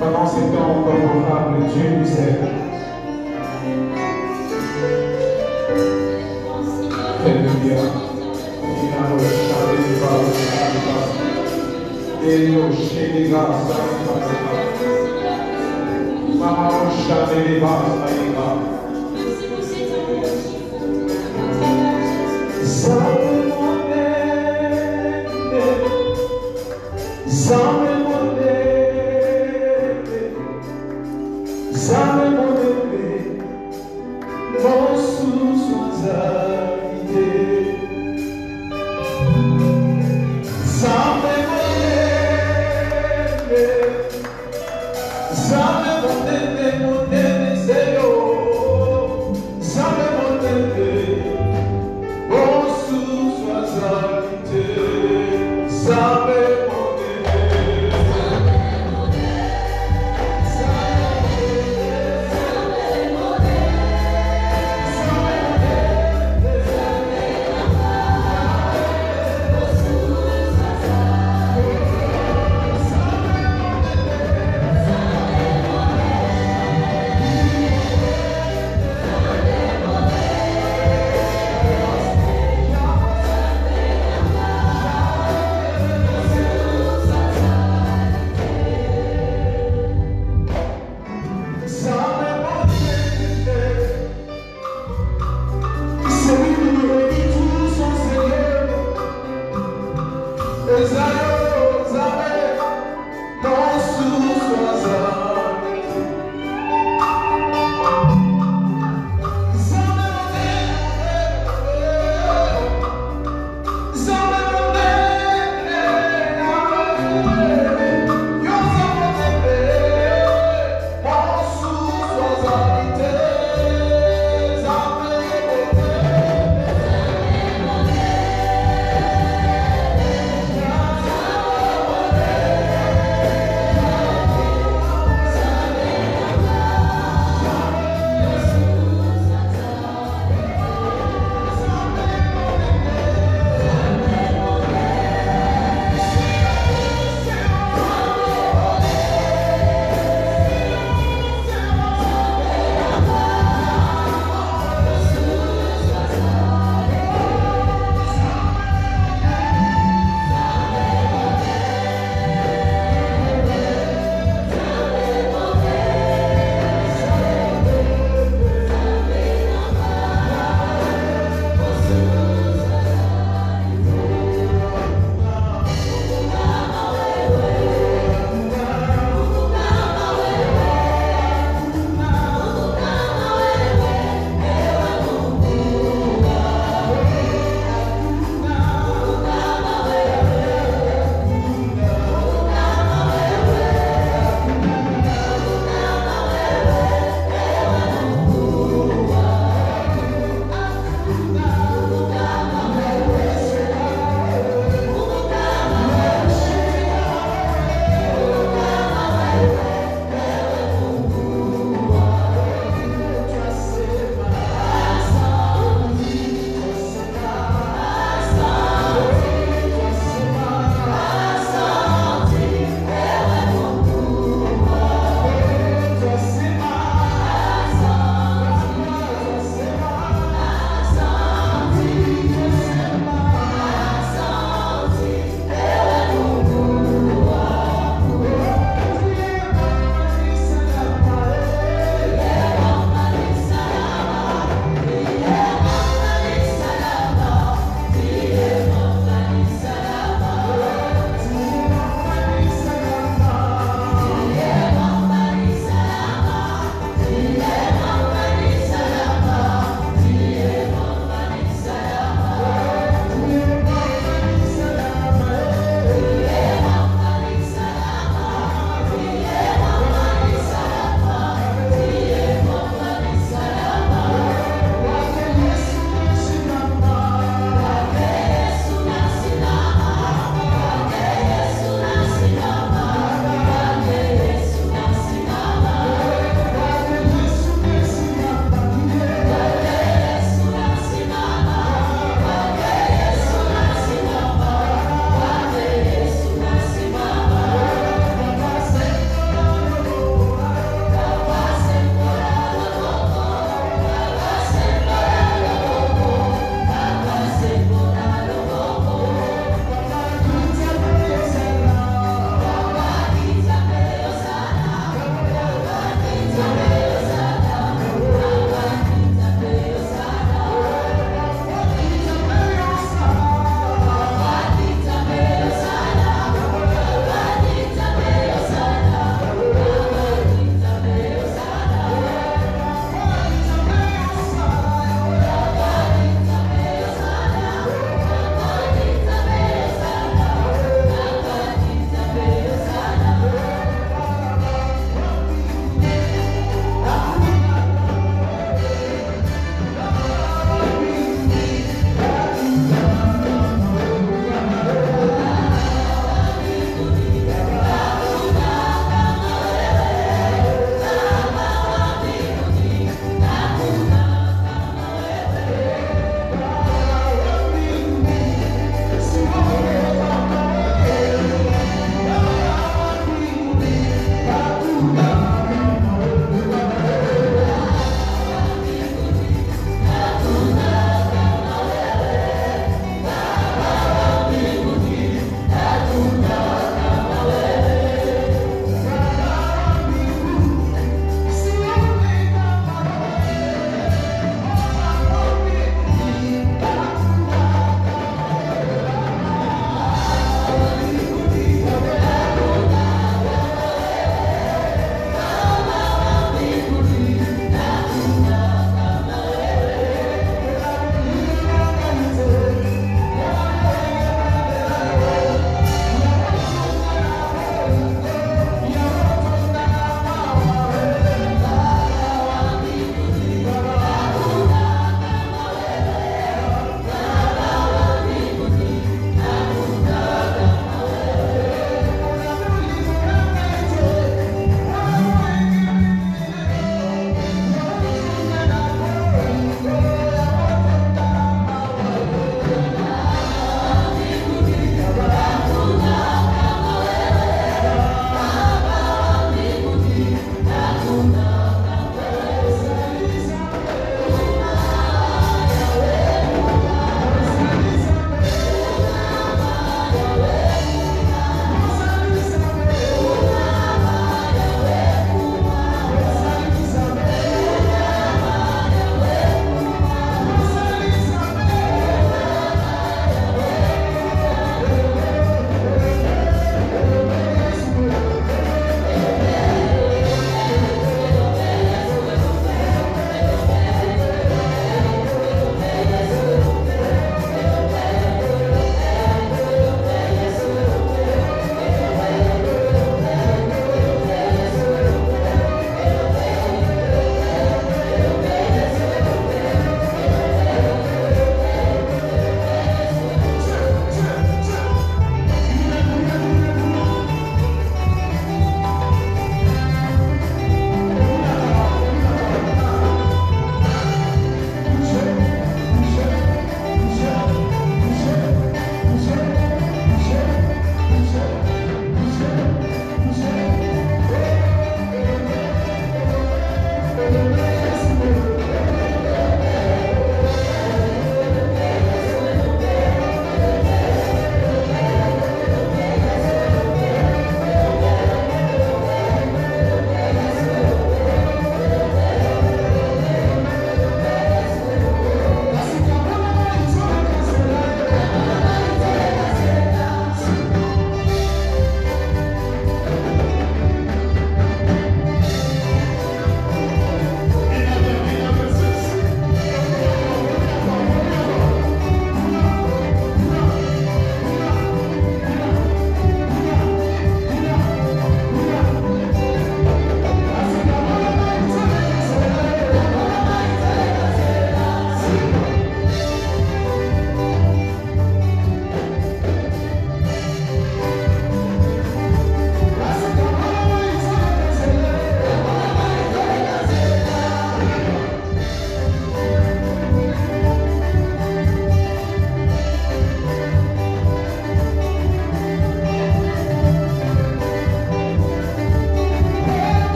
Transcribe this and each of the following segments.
Pendant ces temps favorables, Dieu nous aide. Alléluia. Sabe,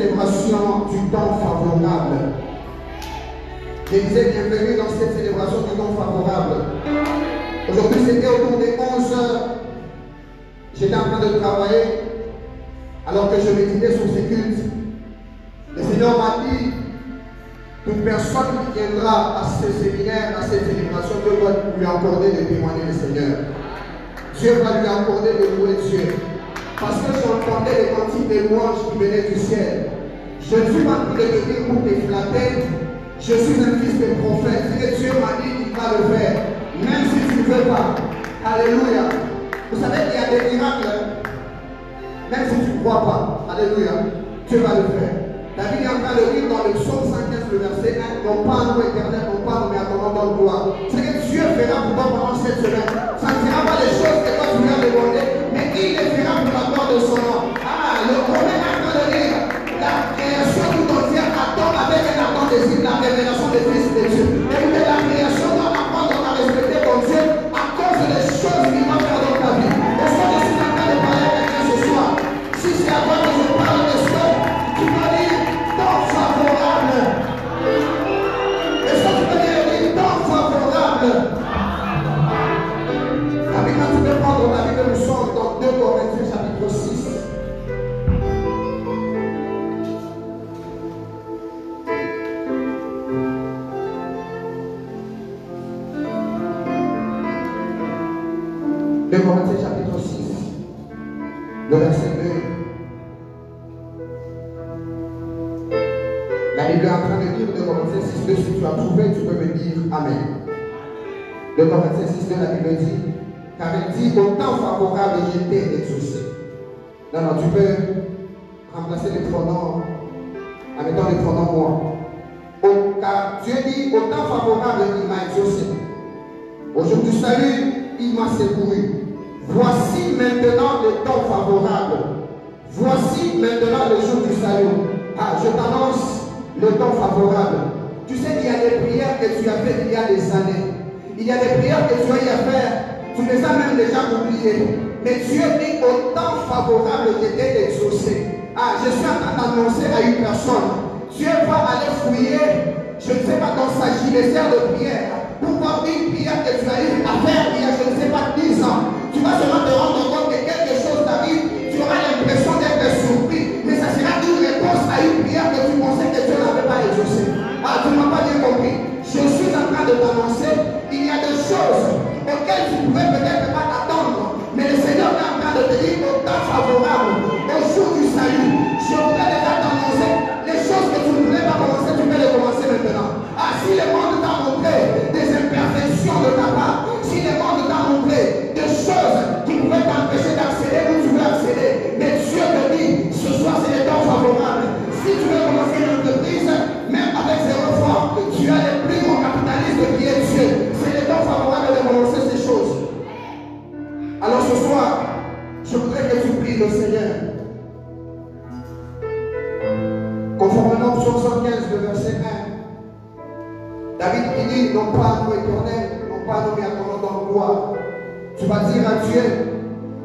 célébration du temps favorable. Je disais bienvenue dans cette célébration du temps favorable. Aujourd'hui, c'était autour des 11 heures. J'étais en train de travailler alors que je méditais sur ces cultes. Le Seigneur m'a dit, toute personne qui viendra à ce séminaire, à cette célébration, Dieu va lui accorder de témoigner le Seigneur. Dieu va lui accorder de louer Dieu. Parce que j'entendais les cantiques de louanges qui venaient du ciel. Je ne suis pas en train de venir pour te flatter. Je suis un fils de prophète. Et Dieu m'a dit qu'il va le faire. Même si tu ne veux pas. Alléluia. Vous savez qu'il y a des miracles. Même si tu ne crois pas. Alléluia. Dieu va le faire. David est en train de lire dans le psaume 115, le verset 1. Non pas un nom éternel, non pas un nom à ton nom dans le gloire. C'est que Dieu fera pour toi pendant cette semaine. Ça ne sera pas les choses que toi tu lui as demandé, mais il les fera pour la gloire de son nom. Ah, le premier est en train de lire la création tout entière attend avec un attendant la révélation des fils de Dieu. Et que la création doit apprendre à respecter ton Dieu à cause des choses qu'il va faire dans ta vie. Est-ce que je suis en train de parler avec toi ce soir? Si c'est à toi que je parle, est-ce que tu peux dire temps favorable? Est-ce que tu peux dire temps favorable? Maintenant, tu peux prendre la Bible, nous sommes dans 2 Corinthiens chapitre 6. Corinthiens chapitre 6, le verset 2. La Bible est en train de dire de Corinthiens 6, 2, si tu as trouvé, tu peux me dire Amen. De Corinthiens 6, 2, la Bible dit, car elle dit, au temps favorable, j'étais exaucé. Non, non, tu peux remplacer les pronoms en mettant les pronoms moi. Car Dieu dit, au temps favorable, il m'a exaucé. Au jour du salut, il m'a secouru. Voici maintenant le temps favorable. Voici maintenant le jour du salut. Ah, je t'annonce le temps favorable. Tu sais qu'il y a des prières que tu as faites il y a des années. Il y a des prières que tu as eu à faire. Tu les as même déjà oubliées. Mais Dieu dit au temps favorable j'étais exaucé. Ah, je suis en train d'annoncer à une personne. Dieu va aller fouiller, je ne sais pas, dans sa gilésère de prière, pour voir une prière que tu as eu à faire il y a, je ne sais pas, 10 ans. Tu vas seulement te rendre compte que quelque chose t'arrive, tu auras l'impression d'être surpris, mais ça sera une réponse à une prière que tu pensais que Dieu n'avait pas exaucée. Ah, tu ne m'as pas bien compris. Je suis en train de t'annoncer, il y a des choses auxquelles tu ne pouvais peut-être pas t'attendre, mais le Seigneur est en train de te dire au temps favorable, au jour du salut. Je voudrais déjà t'annoncer les choses que tu ne voulais pas commencer, tu peux les commencer maintenant. Ah, si le monde t'a montré des imperfections de ta part, si le monde t'a montré des choses qui pouvaient t'empêcher d'accéder où tu veux accéder, mais Dieu te dit, ce soir c'est le temps favorable. Si tu veux commencer une entreprise, même avec 0 francs, tu as le plus grand capitaliste qui est Dieu. C'est le temps favorable de commencer ces choses. Alors ce soir, je voudrais que tu pries le Seigneur. Conformément au psaume 115, le verset 1, David dit, non pas un nom éternel, non pas nommé à ton nom dans le gloire. Tu vas dire à Dieu,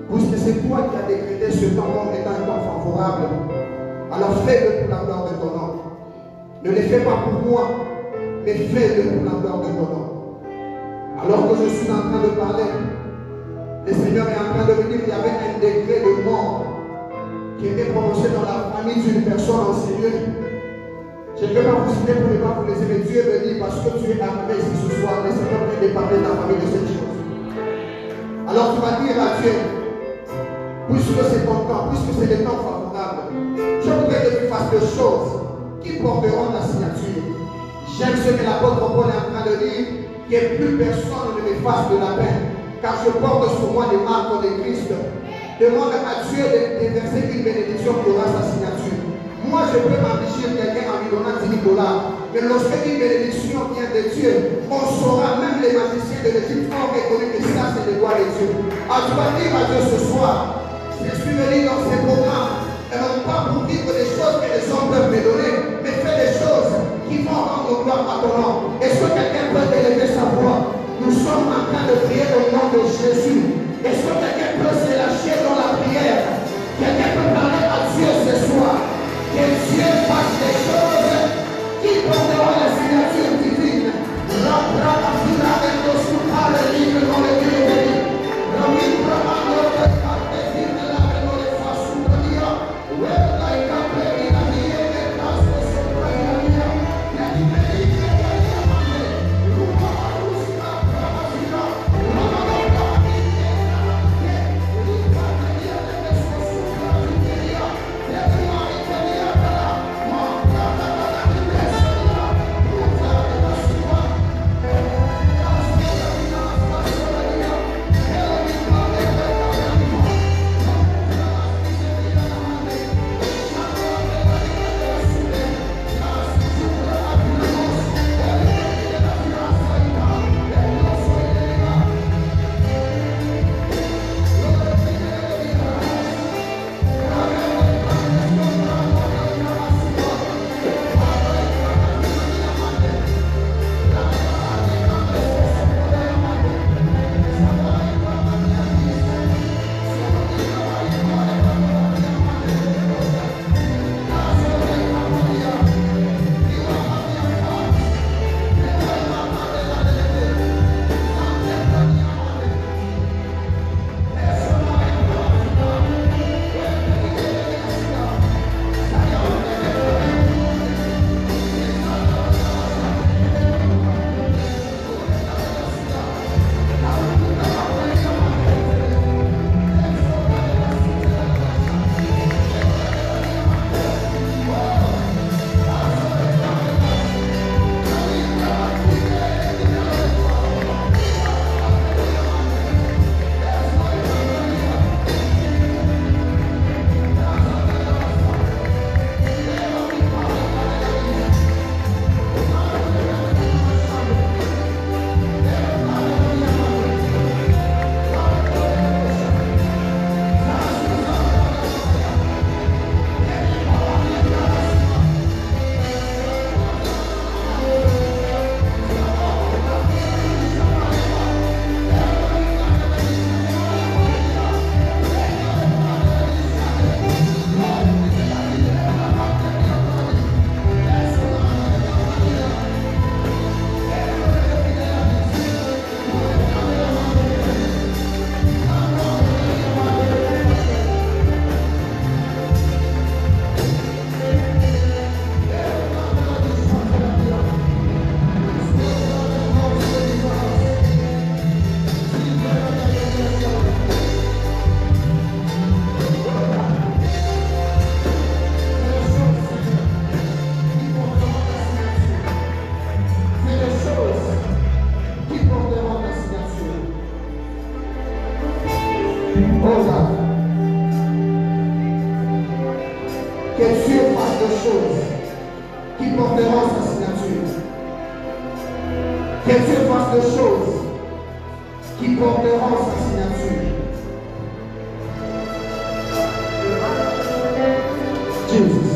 puisque c'est toi qui as décrété ce temps comme étant un temps favorable, alors fais-le pour la gloire de ton nom. Ne le fais pas pour moi, mais fais-le pour la gloire de ton nom. Alors que je suis en train de parler, le Seigneur est en train de me dire qu'il y avait un décret de mort qui était prononcé dans la famille d'une personne en ce lieu. Je ne vais pas vous citer pour ne pas vous laisser, mais Dieu me dit, parce que tu es arrivé ici ce soir, le Seigneur vient de parler de ta famille de cette chose. Alors tu vas dire à Dieu, puisque c'est ton temps, puisque c'est le temps favorable, je voudrais que tu fasses des choses qui porteront ta signature. J'aime ce que l'apôtre Paul est en train de dire, que plus personne ne me fasse de la peine, car je porte sur moi les marques de Christ. Demande à Dieu de verser une bénédiction qui aura sa signature. Moi, je peux m'enrichir quelqu'un en lui donnant 10 $, mais lorsque une bénédiction vient de Dieu, on saura, même les magiciens de l'Égypte ont reconnu que ça, c'est le doigt de Dieu. Alors, tu vas dire à Dieu ce soir, je suis venu dans ces programmes, et non pas pour vivre des choses que les hommes peuvent me donner, mais fais des choses qui vont rendre gloire à ton nom. Est-ce que quelqu'un peut élever sa voix? Nous sommes en train de prier au nom de Jésus. Est-ce que quelqu'un peut se lâcher dans la prière? Quelqu'un peut parler à Dieu ce soir? Que Dieu Que Dieu fasse des choses qui porteront sa signature. Que Dieu fasse des choses qui porteront sa signature. Jesus.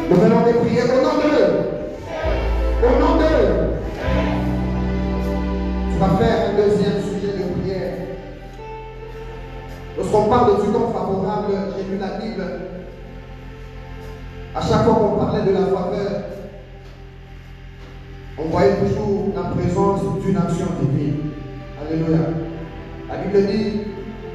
Nous venons de prier au nom d'eux. Au nom d'eux. Tu vas faire un deuxième sujet de prière. Lorsqu'on parle du temps favorable, j'ai lu la Bible. À chaque fois qu'on parlait de la faveur, on voyait toujours la présence d'une action divine. Alléluia. La Bible dit,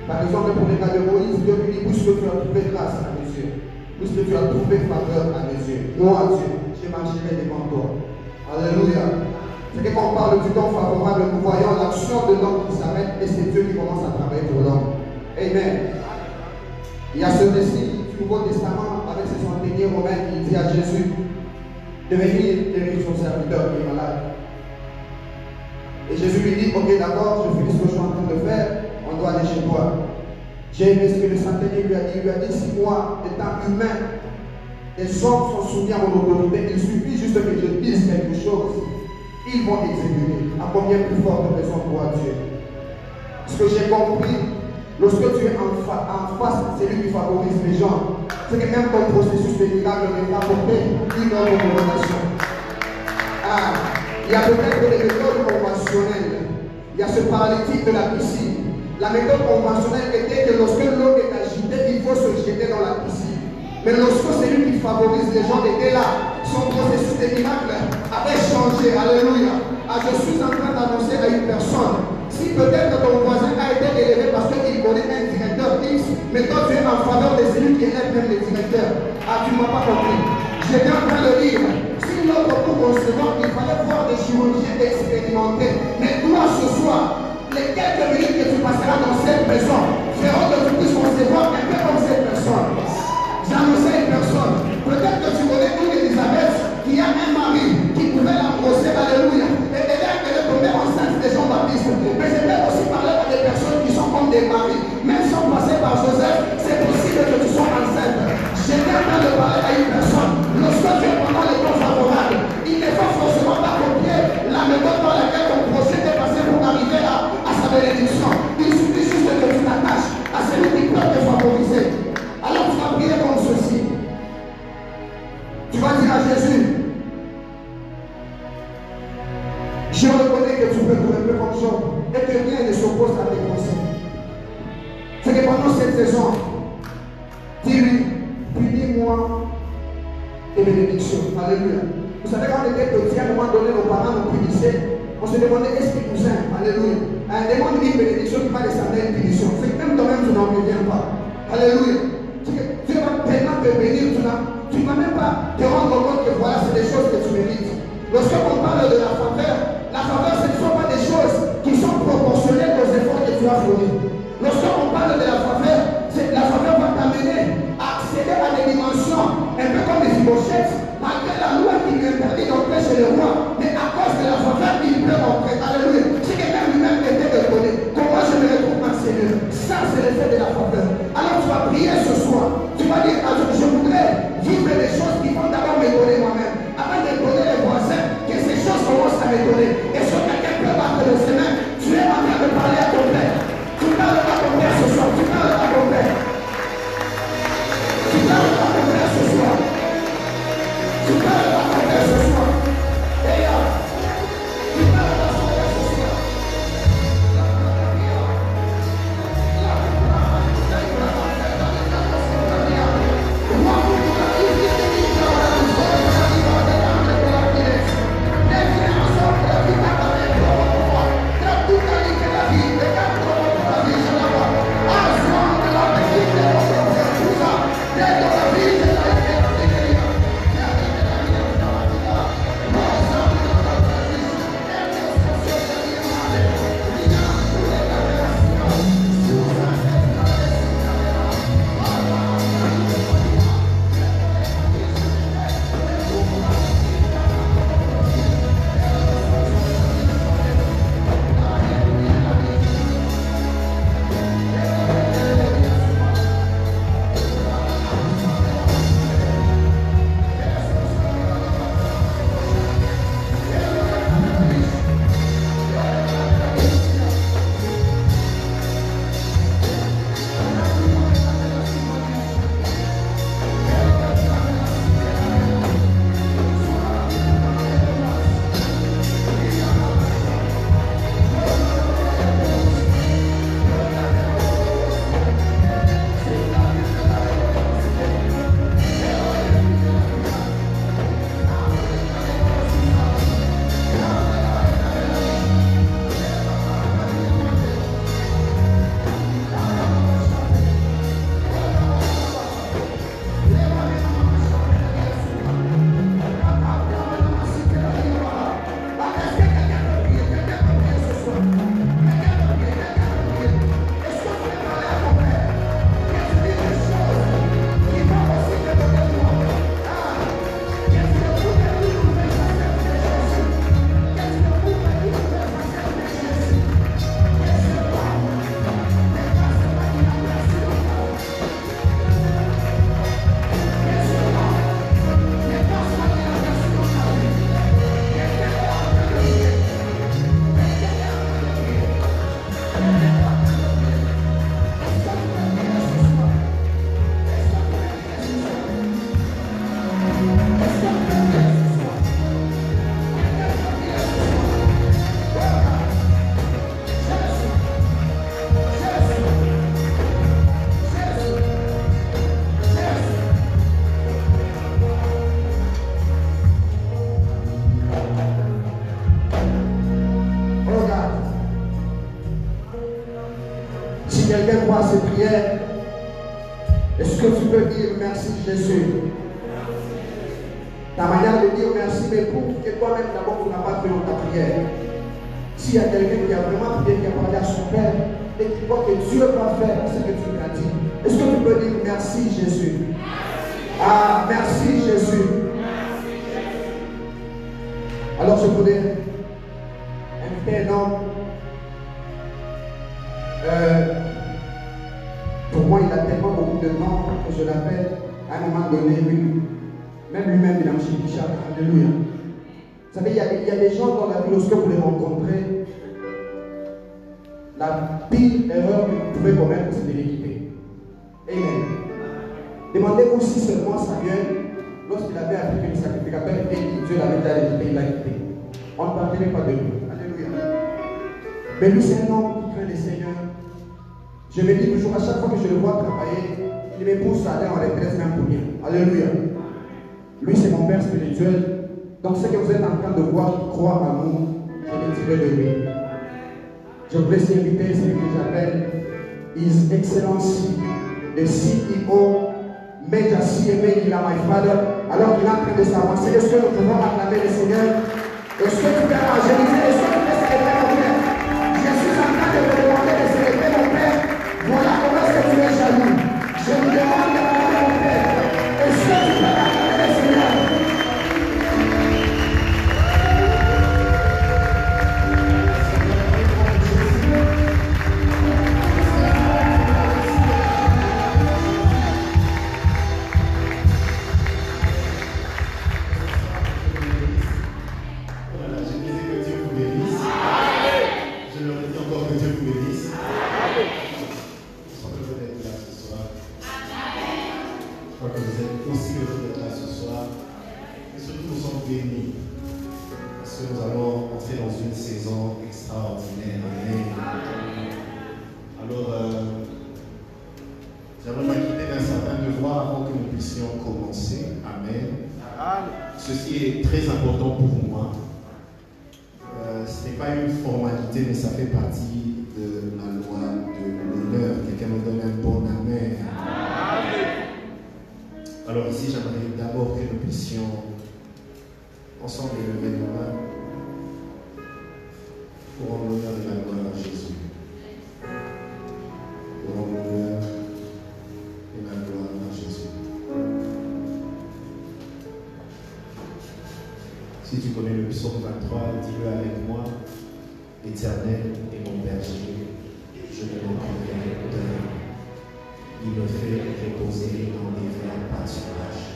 par exemple, pour les cas de Moïse, Dieu lui dit, puisque tu as trouvé grâce à mes yeux, puisque tu as trouvé faveur à mes yeux, moi, Dieu, je marcherai devant toi. Alléluia. C'est que quand on parle du temps favorable, nous voyons l'action de l'homme qui s'arrête et c'est Dieu qui commence à travailler pour l'homme. Amen. Il y a ce récit du Nouveau Testament avec ses centeniers romains qui dit à Jésus de venir guérir son serviteur qui est malade. Et Jésus lui dit, ok d'accord, je finis ce que je suis en train de faire, on doit aller chez toi. J'ai aimé ce que le centenier lui a dit. Il lui a dit, si moi, étant humain, les hommes sont soumis à mon autorité, il suffit juste que je dise quelque chose, ils vont exécuter. À combien plus forte raison pour Dieu? Ce que j'ai compris, lorsque tu es en face, c'est lui qui favorise les gens. C'est que même ton processus de miracle n'est pas porté une autre recommandation. Il y a peut-être des méthodes conventionnelles. Il y a ce paralytique de la piscine. La méthode conventionnelle était que lorsque l'eau est agitée, il faut se jeter dans la piscine. Mais lorsque c'est lui qui favorise les gens d'été là, son processus de miracle avait changé. Alléluia. Je suis en train d'annoncer à une personne, si peut-être ton voisin a été élevé parce qu'il connaît un directeur X, mais toi tu es en faveur de celui qui est même le directeur. Tu ne m'as pas compris. J'étais en train de dire, si l'autre pour concevoir, il fallait voir des chirurgiens expérimentés. Mais toi ce soir, les quelques minutes que tu passeras dans cette maison feront que tu puisses concevoir un peu comme cette personne. J'annonçais une personne. Peut-être que tu connais une Elisabeth qui a un mari qui pouvait l'embosser, alléluia. Et elle est tombée enceinte de Jean-Baptiste. Mais je vais aussi parler à des personnes qui sont comme des maris. Même sans passer par Joseph, c'est possible que tu sois enceinte. J'étais en train de parler à une personne. Lorsque tu es pendant les temps favorables, il ne faut forcément pas copier la méthode par laquelle ton procès est passé pour arriver à sa bénédiction. Il suffit juste que tu t'attaches à celui qui peut te favoriser. Alors tu vas prier comme ceci. Tu vas dire à Jésus, je reconnais que tu peux tout un peu comme Job et que rien ne s'oppose à tes conseils. C'est que pendant cette saison, dis-lui, punis-moi tes bénédictions. Alléluia. Vous savez, quand on était petit, à un moment donné, nos parents nous punissaient. On se demandait est-ce qu'ils nous aiment. Alléluia. Demande une bénédiction qui va descendre à une punition. C'est que même toi-même, tu n'en reviens pas. Alléluia. Dieu va tellement te bénir, tu ne vas même pas te rendre compte que voilà, c'est des choses que tu mérites. Lorsqu'on parle de la faveur, ce ne sont pas des choses qui sont proportionnelles aux efforts que tu as fournis. Lorsqu'on parle de la faveur va t'amener à accéder à des dimensions, un peu comme les Mephibosheth, malgré la loi qui lui interdit d'entrer chez le roi. Mais à cause de la faveur, il peut entrer. Alléluia. C'est que même lui-même était étonné. Comment je me retrouve dans Seigneur? Ça, c'est l'effet de la faveur. Alors tu vas prier ce soir. Tu vas dire, je voudrais vivre des choses qui vont d'abord m'étonner moi-même. Avant d'étonner les voisins, que ces choses commencent à m'étonner. Et sur quelqu'un ces prières, est-ce que tu peux dire merci Jésus? Ta manière de dire merci, mais pour que toi-même d'abord tu n'as pas fait dans ta prière. S'il y a quelqu'un qui a vraiment prié, qui a parlé à son Père et qui voit que Dieu va faire ce que tu lui as dit, est-ce que tu peux dire merci Jésus? Ah, merci Jésus. Alors je voulais inviter un homme. Pour moi, il a tellement beaucoup de noms que je l'appelle à un moment donné, même lui-même, il a un Bishop. Alléluia. Vous savez, il y a des gens dans la vie, lorsque vous les rencontrez, la pire erreur que vous pouvez commettre, c'est de les quitter. Amen. Demandez-vous si seulement Samuel, lorsqu'il avait appris que le sacrificateur était dit, Dieu l'avait déjà quitté, il l'a quitté. On ne partirait pas de lui. Alléluia. Mais lui, c'est un homme qui craint le Seigneur. Je me dis toujours, à chaque fois que je le vois travailler, il me pousse à aller en retraite même pour rien. Alléluia. Lui, c'est mon Père spirituel. Donc, ce que vous êtes en train de voir, qui croit en nous, je vais tirer de lui. Je voulais s'inviter celui que j'appelle His Excellency, le CEO, Major CMA, il a my father. Alors qu'il est en train de s'avancer, est-ce que nous pouvons acclamer le Seigneur? Est-ce que tu peux évangéliser? Est-ce que tu peux célébrer mon Père? Je suis en train de vous demander de célébrer mon Père. Voilà comment est-ce que tu es jaloux. Je vous demande de acclamer mon Père. Est-ce que tu peux acclamer le Seigneur? Ceci est très important pour moi. Ce n'est pas une formalité, mais ça fait partie de la loi de l'honneur. Quelqu'un me donne un bon amen. Alors ici, j'aimerais d'abord que nous puissions ensemble lever nos mains pour rendre l'honneur de la gloire à Jésus. Pour rendre l'honneur de la gloire à Jésus. Si tu connais le psaume 23, dis-le avec moi. Éternel est mon berger, je ne manquerai de rien. Il me fait reposer dans des verts pâturages.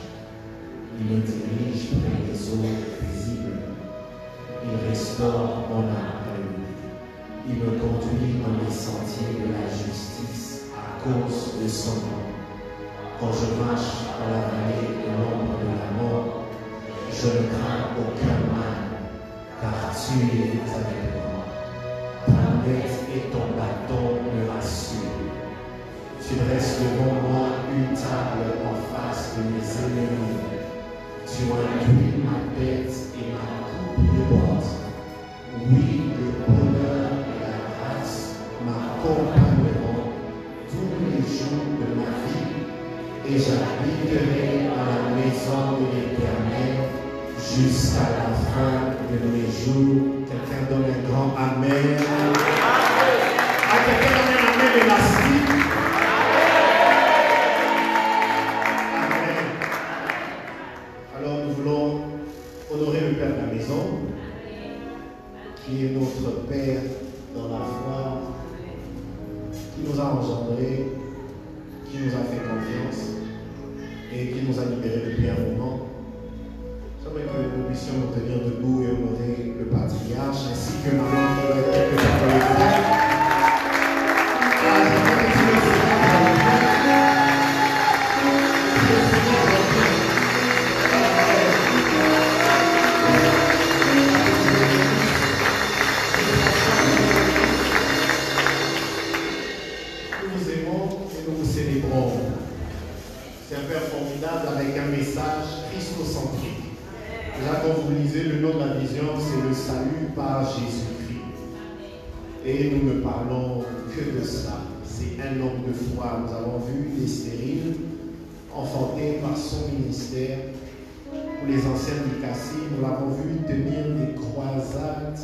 Il me dirige près des eaux paisibles. Il restaure mon âme. Il me conduit dans les sentiers de la justice à cause de son nom. Quand je marche dans la vallée de l'ombre de la mort, je ne crains aucun mal, car tu es avec moi. Ta tête et ton bâton me rassurent. Tu dresses devant moi une table en face de mes ennemis. Tu induis ma tête et ma coupe déborde. Oui, le bonheur et la grâce m'accompagneront tous les jours de ma vie, et j'habiterai dans la maison de l'Éternel jusqu'à la fin de mes jours. Quelqu'un donne un grand amen. À quelqu'un donne un amen élastique. Amen. Alors nous voulons honorer le Père de la maison, qui est notre Père dans la foi, qui nous a engendrés, qui nous a fait confiance et qui nous a libérés depuis un moment. J'aimerais que nous puissions nous tenir debout et honorer le patriarche ainsi que maman qui va être quelque part dans le frère. Nous vous aimons et nous vous célébrons. C'est un Père formidable avec un message christocentrique. Là, quand vous lisez le nom de la vision, c'est le salut par Jésus-Christ. Et nous ne parlons que de cela. c'est un nombre de fois. Nous avons vu les stériles enfantés par son ministère. Pour les anciens Nicassi, nous l'avons vu tenir des croisades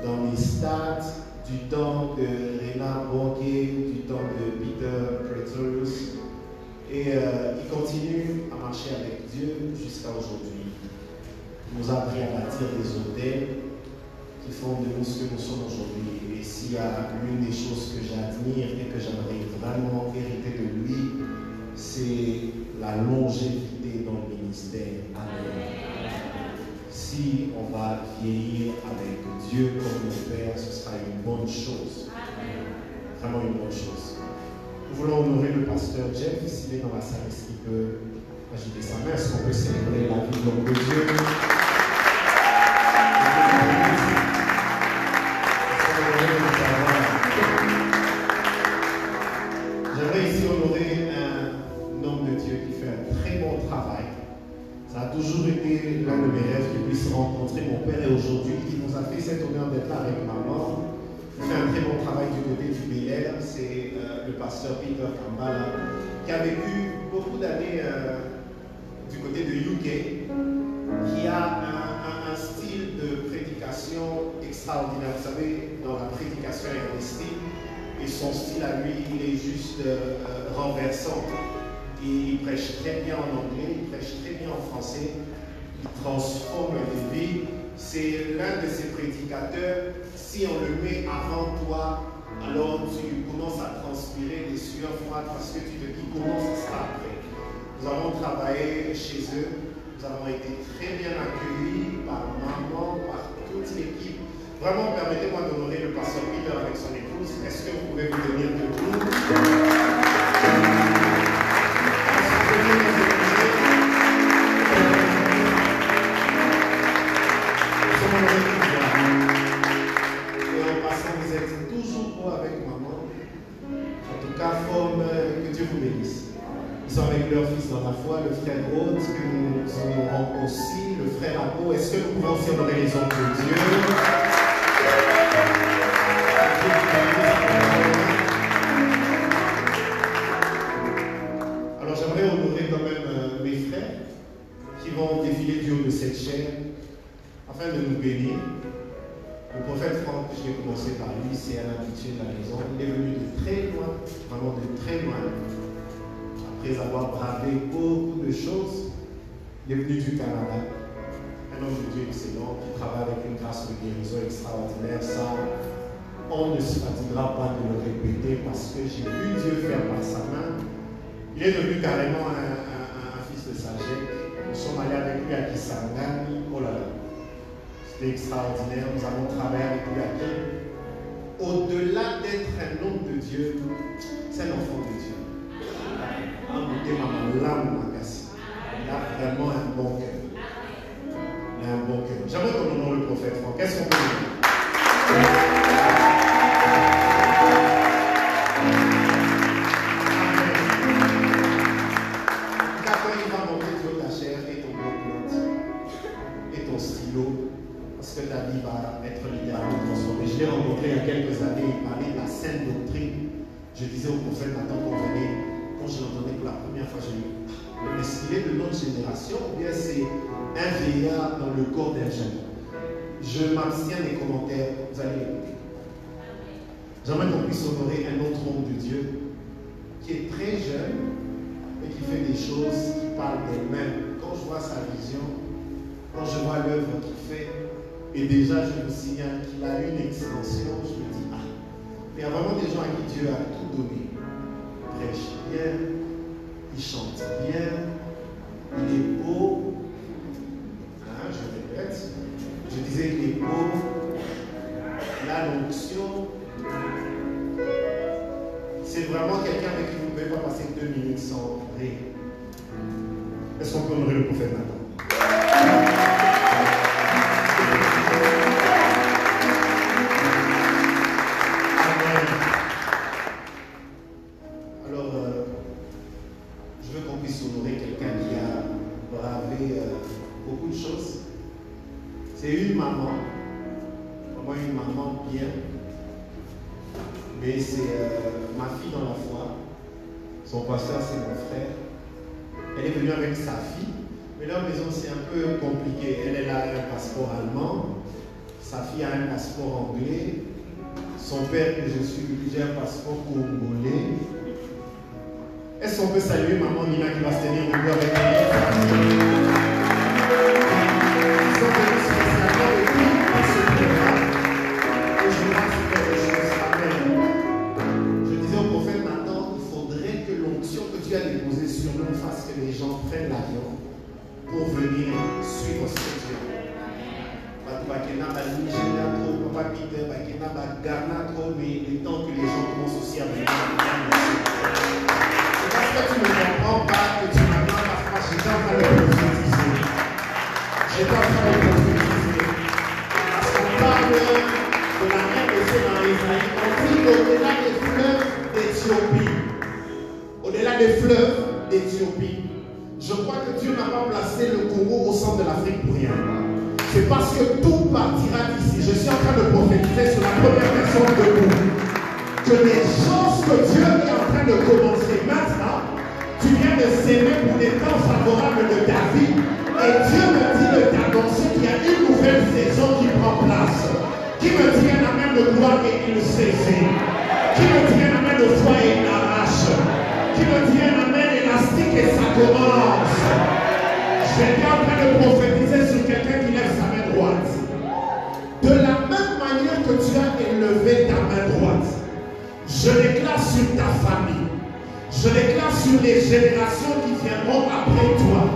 dans les stades du temps de Renard Bonquet, du temps de Peter Pretorius. Et il continue à marcher avec Dieu jusqu'à aujourd'hui. Il nous a appris à bâtir des hôtels qui font de nous ce que nous sommes aujourd'hui. Et s'il y a l'une des choses que j'admire et que j'aimerais vraiment hériter de lui, c'est la longévité dans le ministère. Amen. Si on va vieillir avec Dieu comme notre Père, ce sera une bonne chose. Vraiment une bonne chose. Nous voulons honorer le pasteur Jeff, s'il est dans la salle, est-ce qu'il peut agiter sa main? Est-ce qu'on peut célébrer la vie de l'homme de Dieu? J'aimerais ici honorer un homme de Dieu qui fait un très bon travail. Ça a toujours été l'un de mes rêves qu'il puisse rencontrer mon père et aujourd'hui, il nous a fait cet honneur d'être là avec maman. Il fait un très bon travail du côté du BR. C'est le pasteur Peter Kambala qui a vécu beaucoup d'années du côté de UK, qui a un style de prédication extraordinaire. Vous savez, dans la prédication, il y a des styles et son style à lui, il est juste renversant. Il prêche très bien en anglais, il prêche très bien en français, il transforme les vies. C'est l'un de ces prédicateurs, si on le met avant toi, alors tu commences à transpirer des sueurs froides parce que tu te dis comment ça sera après. Nous avons travaillé chez eux, nous avons été très bien accueillis par maman, par toute l'équipe. Vraiment, permettez-moi d'honorer le pasteur Peter avec son épouse. Est-ce que vous pouvez vous tenir debout? Et en passant, vous êtes toujours beau avec maman. En tout cas, forme que Dieu vous bénisse. Ils sont avec leur fils dans la foi, le frère Rhodes, que nous honorons aussi, le frère Abo. Est-ce que nous pouvons aussi honorer les hommes de Dieu? Alors j'aimerais honorer quand même mes frères qui vont défiler du haut de cette chaîne afin de nous bénir. Le prophète Franck, j'ai commencé par lui, c'est un habitué de la maison. Il est venu de très loin, vraiment de très loin. Après avoir bravé beaucoup de choses, il est venu du Canada. Un homme de Dieu excellent qui travaille avec une grâce de guérison extraordinaire. Ça, on ne se fatiguera pas de le répéter parce que j'ai vu Dieu faire par sa main. Il est devenu carrément un fils de sagesse. Nous sommes allés avec lui à Kisangani. Oh là là, c'était extraordinaire. Nous avons travaillé avec lui à qui? Au-delà d'être un homme de Dieu, c'est un enfant de Dieu. Il a vraiment un bon cœur. Il a un bon cœur. J'aimerais qu'on honore le prophète Franck. Qu'est-ce qu'on peut dire? Quand il va monter du haut de la chair et ton bloc-notes et ton stylo, parce que ta vie va être littéralement transformée. Je l'ai rencontré il y a quelques années, il parlait de la sainte doctrine. Je disais au prophète, maintenant qu'on venait, quand je l'entendais pour la première fois, je lui dis, est-ce qu'il est de notre génération ou bien c'est un vieillard dans le corps d'un jeune? Je m'abstiens des commentaires, vous allez écouter. J'aimerais qu'on puisse honorer un autre homme de Dieu qui est très jeune et qui fait des choses qui parlent d'elle-même. Quand je vois sa vision, quand je vois l'œuvre qu'il fait, et déjà je me signale qu'il a une extension, je me dis, ah, il y a vraiment des gens à qui Dieu a tout donné. Il prêche bien, il chante bien, il est beau. Hein, je répète, je disais il est beau, il a l'onction. C'est vraiment quelqu'un avec qui vous ne pouvez pas passer 2 minutes sans rire. Est-ce qu'on peut honorer le prophète maintenant? C'est une maman bien, mais c'est ma fille dans la foi. Son pasteur, c'est mon frère. Elle est venue avec sa fille, mais leur maison, c'est un peu compliqué. Elle a un passeport allemand, sa fille a un passeport anglais, son père, que je suis, j'ai un passeport congolais. Est-ce qu'on peut saluer maman Nina qui va se tenir debout avec elle? Ils sont venus spécialement depuis pour ce programme. Et je pense que les choses amènent. Je disais au prophète Nathan, il faudrait que l'onction que tu as déposée sur nous fasse que les gens prennent l'avion pour venir suivre ce que tu as. Bakena ba Nigeria trop, Papa Peter, Bakena ba Ghana trop, mais le temps que les gens commencent aussi à venir. C'est parce que tu ne comprends pas que tu n'as pas parfois, j'étais en train de prophétiser. J'étais en train de prophétiser. Parce qu'on parle de la mer laissée dans Israël. On dit au-delà des fleuves d'Éthiopie. Au-delà des fleuves d'Éthiopie. Je crois que Dieu n'a pas placé le Congo au centre de l'Afrique pour rien. C'est parce que tout partira d'ici. Je suis en train de prophétiser sur la première personne de vous. Que les choses que Dieu est en train de commencer maintenant, tu viens de s'aimer pour les temps favorables de ta vie. Et Dieu me dit de t'annoncer qu'il y a une nouvelle saison qui prend place. Qui me dit un amen de gloire et il saisit. Qui me dit un amen de foi et il arrache. Qui me dit un amen élastique et ça commence. J'étais en train de prophétiser sur quelqu'un qui lève sa main droite. De la même manière que tu as élevé ta main droite, je déclare sur ta famille, je déclare sur les générations qui viendront après toi.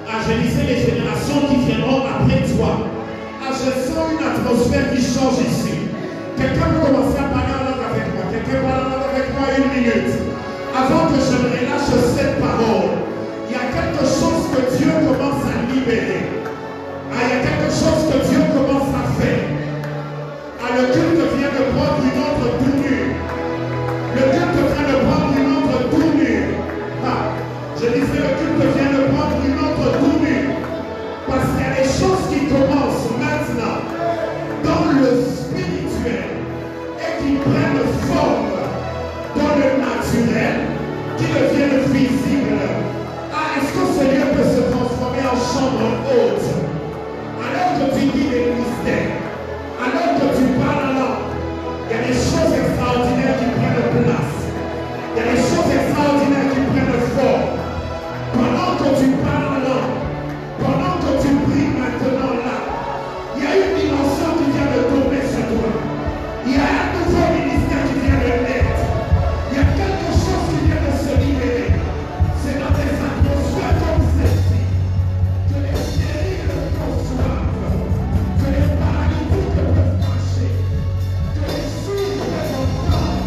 Ah, je disais les générations qui viendront après toi. Ah, je sens une atmosphère qui change ici. Quelqu'un peut commencer à parler en langue avec moi. Quelqu'un parle en langue avec moi 1 minute. Avant que je ne relâche cette parole, il y a quelque chose que Dieu commence à libérer. Ah, il y a quelque chose que Dieu commence à faire. Ah, le culte vient de prendre une autre tournure. Le culte vient de prendre une autre tournure. Ah, je disais le culte vient de prendre une autre tournure. Parce qu'il y a des choses qui commencent maintenant dans le spirituel et qui prennent forme dans le naturel, qui deviennent visibles. Ah, est-ce que ce lieu peut se transformer en chambre haute? Alors que tu dis des mystères, alors que tu parles en langue, il y a des choses extraordinaires qui prennent place. Il y a des choses extraordinaires qui prennent forme. Pendant que tu parles en langue, pendant que tu pries maintenant là, il y a une dimension qui vient de tomber sur toi. Il y a un nouveau ministère qui vient de naître. Il y a quelque chose qui vient de se libérer. C'est dans tes atmosphères comme celle-ci que les stériles conçoivent, que les paralytiques peuvent marcher, que les sourds peuvent entendre,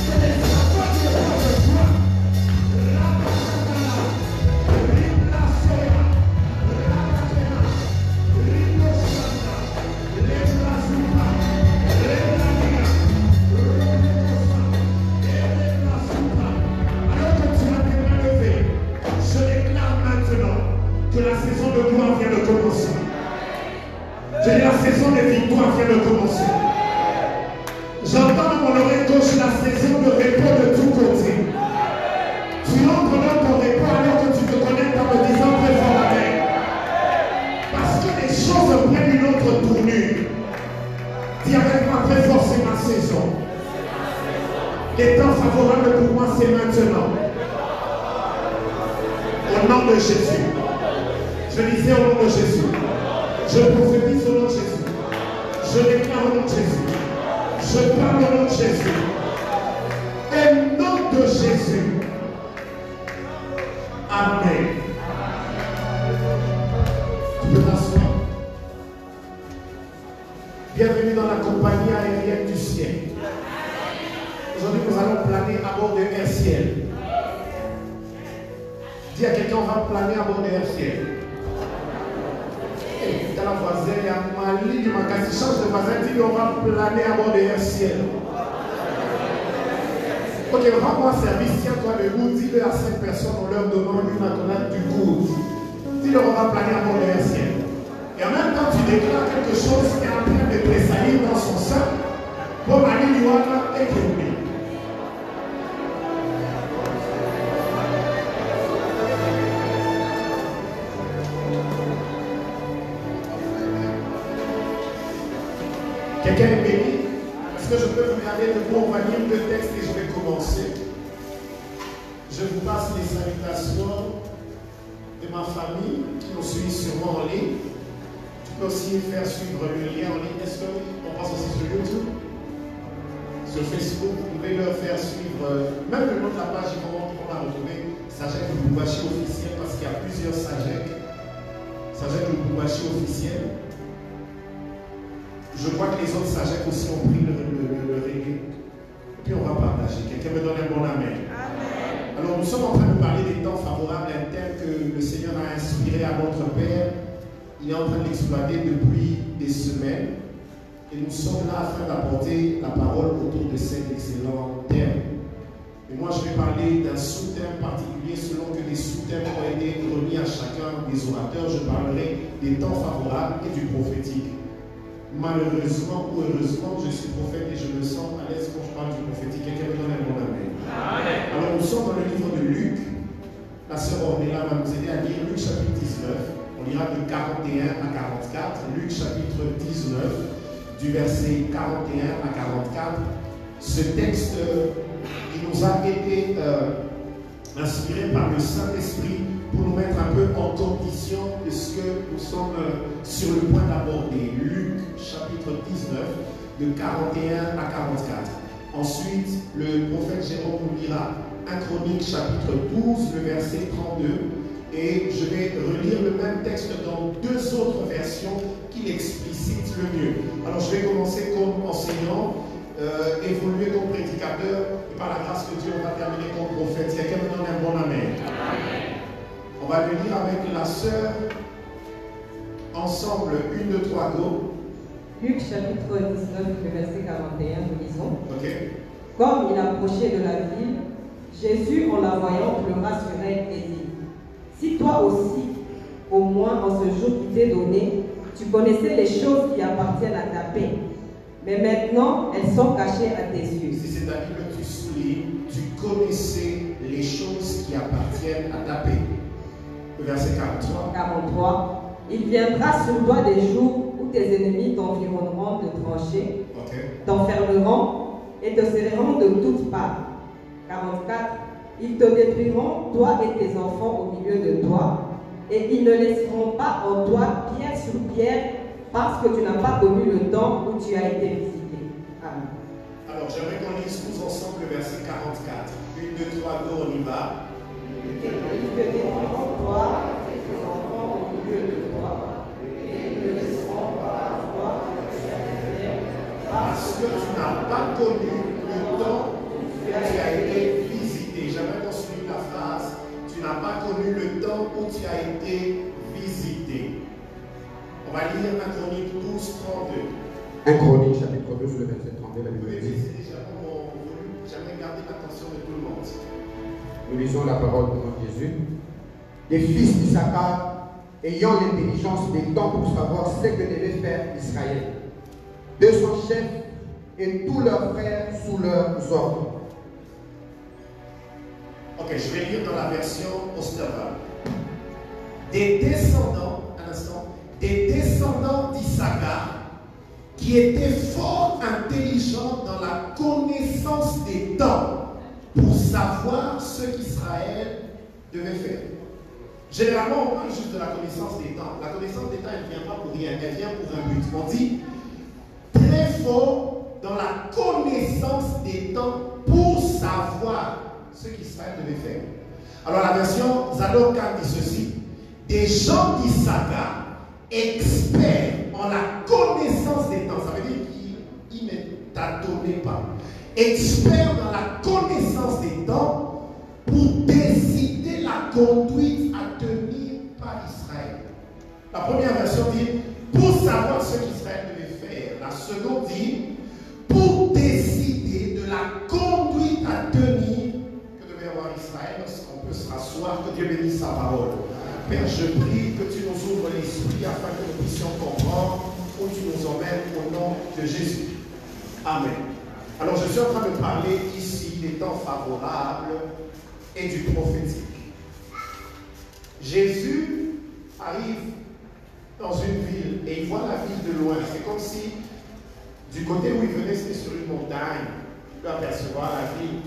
que les aveugles peuvent voir. Que la saison de gloire vient de commencer. Que la saison de victoire vient de commencer. J'entends dans mon oreille gauche la saison de repos de tous côtés. Tu entres dans ton repos alors que tu te connectes en me disant très fort amen. Parce que les choses prennent une autre tournure. Dis avec moi très fort, c'est ma saison. Les temps favorables pour moi, c'est maintenant. Au nom de Jésus. Je disais au nom de Jésus. Je prophétise au nom de Jésus. Je déclare au nom de Jésus. Je parle au nom de Jésus. Au nom de Jésus. Amen. Tu peux t'asseoir. Bienvenue dans la compagnie aérienne du ciel. Aujourd'hui, nous allons planer à bord de Air Ciel. Dis à quelqu'un, on va planer à bord de Air Ciel. Dans la voisine, il y a Mali, du magasin, change de voisin, dit on va planer à bord de Air Ciel. Ok, rends-moi service, tiens-toi debout, dis-le à 5 personnes, on leur demande une accolade du goût. Dis-leur, on va planer à bord de Air Ciel. Et en même temps, tu déclares quelque chose qui est en train de tressaillir dans son sein. Bon, allez, Yohana et Kéoumi. Quelqu'un est béni? Est-ce que je peux vous garder debout? On va lire le texte et je vais commencer. Je vous passe les salutations de ma famille qui nous suit sûrement en ligne. Tu peux aussi faire suivre le lien en ligne. Est-ce qu'on passe aussi sur YouTube? Sur Facebook, vous pouvez leur faire suivre, même le nom de la page, ils vont la retrouver, Sajek Lubumbashi officiel, parce qu'il y a plusieurs Sajek. Sajek Lubumbashi officiel. Je crois que les autres Sajek aussi ont pris le reggae. Et puis on va partager. Quelqu'un me donne un bon amen. Amen. Alors nous sommes en train de parler des temps favorables, un thème que le Seigneur a inspiré à notre Père. Il est en train de l'exploiter depuis des semaines. Et nous sommes là afin d'apporter la parole autour de cet excellent thème. Et moi, je vais parler d'un sous-thème particulier selon que les sous-thèmes ont été remis à chacun des orateurs. Je parlerai des temps favorables et du prophétique. Malheureusement ou heureusement, je suis prophète et je me sens à l'aise quand je parle du prophétique. Quelqu'un me donne un bon amen. Amen. Alors, nous sommes dans le livre de Luc. La sœur Ornella va nous aider à lire Luc chapitre 19. On lira de 41 à 44. Luc chapitre 19. Du verset 41 à 44, ce texte il nous a été inspiré par le Saint-Esprit pour nous mettre un peu en condition de ce que nous sommes sur le point d'aborder. Luc chapitre 19, de 41 à 44. Ensuite, le prophète Jérôme nous lira 1 Chronique chapitre 12, le verset 32. Et je vais relire le même texte dans deux autres versions qui l'explicitent le mieux. Alors je vais commencer comme enseignant, évoluer comme prédicateur, et par la grâce de Dieu, on va terminer comme prophète. Quelqu'un me donne un bon amen. Amen. On va le lire avec la sœur, ensemble, 1, 2, 3, go. Luc chapitre 19, le verset 41, nous lisons. Ok. Comme il approchait de la ville, Jésus, en la voyant, pleura sur elle et dit: si toi aussi, au moins en ce jour qui t'est donné, tu connaissais les choses qui appartiennent à ta paix, mais maintenant elles sont cachées à tes yeux. Si c'est ta Bible, tu soulignes, tu connaissais les choses qui appartiennent à ta paix. Le verset 43. 43. Il viendra sur toi des jours où tes ennemis t'environneront de tranchées, t'enfermeront et te serreront de toutes parts. 44. Ils te détruiront, toi et tes enfants au milieu de toi, et ils ne laisseront pas en toi pierre sur pierre, parce que tu n'as pas connu le temps où tu as été visité. Amen. Alors, j'aimerais qu'on lise tous ensemble le verset 44. 1, 2, 3, go, on y va. Ils te détruiront, toi et tes enfants au milieu de toi, et ils ne laisseront pas en toi pierre, parce que tu n'as pas connu le temps où tu as été visité. J'aimerais qu'on souligne la phrase. Tu n'as pas connu le temps où tu as été visité. On va lire 1 Chronique 12, 32. 1 Chronique chapitre 12, le verset 32, la Bible dit. C'est déjà mon volume. J'aimerais garder l'attention de tout le monde. Nous lisons la parole de notre Jésus. Les fils d'Issachar, ayant l'intelligence des temps pour savoir ce que devait faire Israël, de son chef et tous leurs frères sous leurs ordres. Ok, je vais lire dans la version Osterval. Des descendants, un instant, des descendants d'Issachar qui étaient fort intelligents dans la connaissance des temps pour savoir ce qu'Israël devait faire. Généralement, on parle juste de la connaissance des temps. La connaissance des temps, elle ne vient pas pour rien, elle vient pour un but. On dit très fort dans la connaissance des temps pour savoir ce qu'Israël devait faire. Alors la version Zadok dit ceci: des gens d'Issachar, experts en la connaissance des temps. Ça veut dire qu'ils ne tâtonnaient pas. Experts dans la connaissance des temps pour décider la conduite à tenir par Israël. La première version dit pour savoir ce qu'Israël devait faire. La seconde dit pour décider de la conduite à tenir que devait avoir Israël. Lorsqu'on peut se rasseoir, que Dieu bénisse sa parole. Père, je prie que tu nous ouvres l'esprit afin que nous puissions comprendre où tu nous emmènes au nom de Jésus. Amen. Alors je suis en train de parler ici des temps favorables et du prophétique. Jésus arrive dans une ville et il voit la ville de loin. C'est comme si du côté où il venait, c'était sur une montagne. Il peut apercevoir la ville.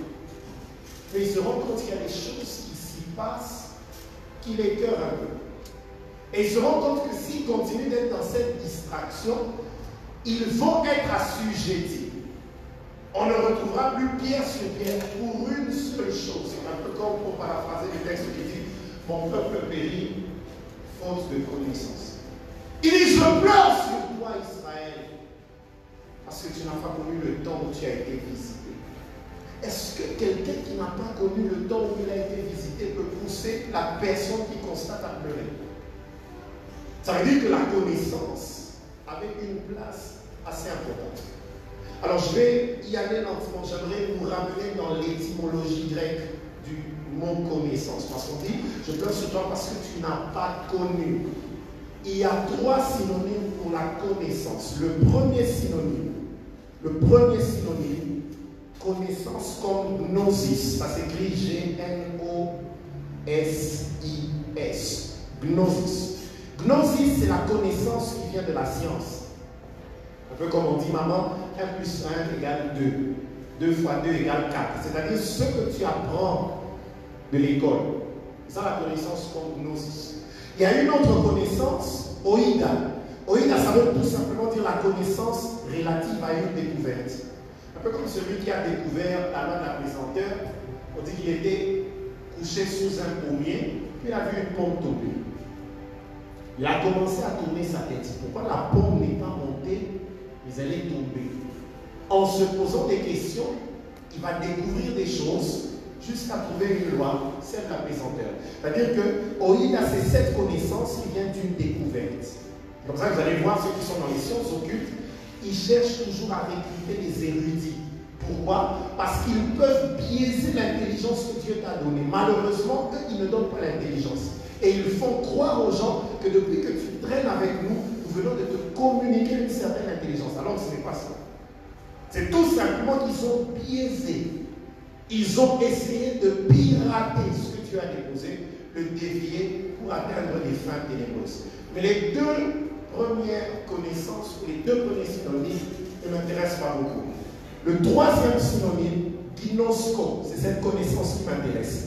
Mais il se rend compte qu'il y a des choses qui s'y passent qui l'écœurent un peu. Et il se rend compte que s'il continue d'être dans cette distraction, ils vont être assujettis. On ne retrouvera plus pierre sur pierre pour une seule chose. C'est un peu comme pour paraphraser le texte qui dit « Mon peuple périt faute de connaissance ». Il dit « Je pleure sur toi, Israël, parce que tu n'as pas connu le temps où tu as été visité. » Est-ce que quelqu'un qui n'a pas connu le temps où il a été visité peut pousser la personne qui constate à pleurer? Ça veut dire que la connaissance avait une place assez importante. Alors je vais y aller lentement. J'aimerais vous ramener dans l'étymologie grecque du mot connaissance. Parce qu'on dit, je pleure sur toi parce que tu n'as pas connu. Il y a 3 synonymes pour la connaissance. Le premier synonyme, connaissance comme gnosis. Ça s'écrit G-N-O-S-I-S. Gnosis. Gnosis, c'est la connaissance qui vient de la science. Un peu comme on dit, maman, 1 plus 1 égale 2. 2 fois 2 égale 4. C'est-à-dire ce que tu apprends de l'école. C'est ça la connaissance comme gnosis. Il y a une autre connaissance, oïda. Oïda, ça veut tout simplement dire la connaissance relative à une découverte. Un peu comme celui qui a découvert la loi de la pesanteur. On dit qu'il était couché sous un pommier, puis il a vu une pomme tomber. Il a commencé à tourner sa tête. Pourquoi la pomme n'est pas montée, mais elle est tombée? En se posant des questions, il va découvrir des choses jusqu'à trouver une loi, celle de la pesanteur. C'est-à-dire que Oïda, c'est cette connaissance qui vient d'une découverte. C'est comme ça que vous allez voir ceux qui sont dans les sciences occultes, ils cherchent toujours à recruter des érudits. Pourquoi? Parce qu'ils peuvent biaiser l'intelligence que Dieu t'a donnée. Malheureusement, eux, ils ne donnent pas l'intelligence. Et ils font croire aux gens que depuis que tu traînes avec nous, nous venons de te communiquer une certaine intelligence. Alors que ce n'est pas ça. C'est tout simplement qu'ils ont biaisé. Ils ont essayé de pirater ce que tu as déposé, le dévier pour atteindre des fins ténébreuses. Mais les 2 premières connaissances, ou les 2 premiers synonymes, ne m'intéressent pas beaucoup. Le 3e synonyme, ginosko, c'est cette connaissance qui m'intéresse.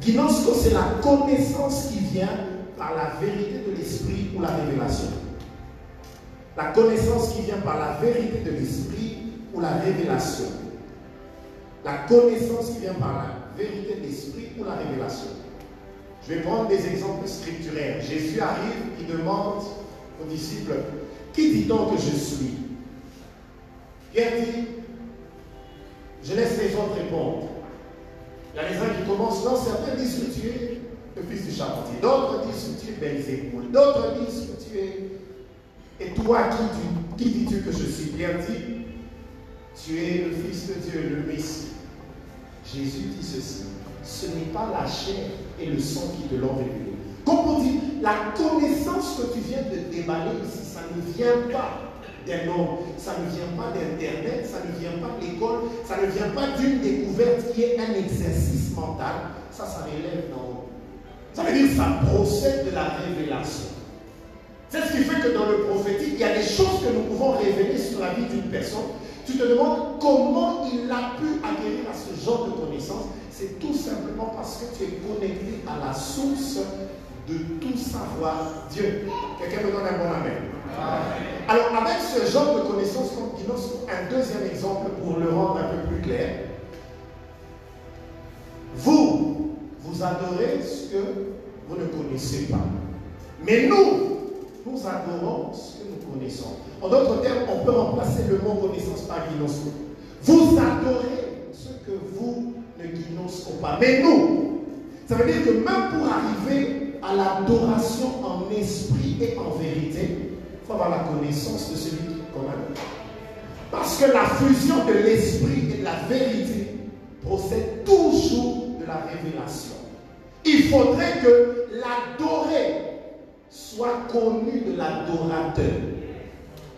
Ginosko, c'est la connaissance qui vient par la vérité de l'esprit ou la révélation. La connaissance qui vient par la vérité de l'esprit ou la révélation. La connaissance qui vient par la vérité de l'esprit ou la révélation. Je vais prendre des exemples scripturaires. Jésus arrive, il demande aux disciples, qui dit-on que je suis? Pierre dit, je laisse les autres répondre. Il y a les uns qui commencent, non, certains disent que tu es le fils du charpentier, d'autres disent que tu es Belzéboul, d'autres disent que tu es... Et toi, qui dis-tu que je suis? Pierre dit, tu es le Fils de Dieu, le Messie. Jésus dit ceci, ce n'est pas la chair et le sang qui te l'ont révélé. Comme on dit, la connaissance que tu viens de déballer ici, ça ne vient pas d'un homme, ça ne vient pas d'Internet, ça ne vient pas de l'école, ça ne vient pas d'une découverte qui est un exercice mental, ça relève d'en haut. Ça veut dire que ça procède de la révélation. C'est ce qui fait que dans le prophétique, il y a des choses que nous pouvons révéler sur la vie d'une personne. Tu te demandes comment il a pu acquérir à ce genre de connaissance. C'est tout simplement parce que tu es connecté à la source de tout savoir Dieu. Quelqu'un me donne un bon amen. Alors, avec ce genre de connaissance, comme Ginosko, un deuxième exemple pour le rendre un peu plus clair. Vous adorez ce que vous ne connaissez pas. Mais nous adorons ce que nous connaissons. En d'autres termes, on peut remplacer le mot connaissance par Ginosko. Vous adorez ce que vous ne Ginosko pas. Mais nous, ça veut dire que même pour arriver à l'adoration en esprit et en vérité, il faut avoir la connaissance de celui qui est commun. Parce que la fusion de l'esprit et de la vérité procède toujours de la révélation. Il faudrait que l'adoré soit connu de l'adorateur.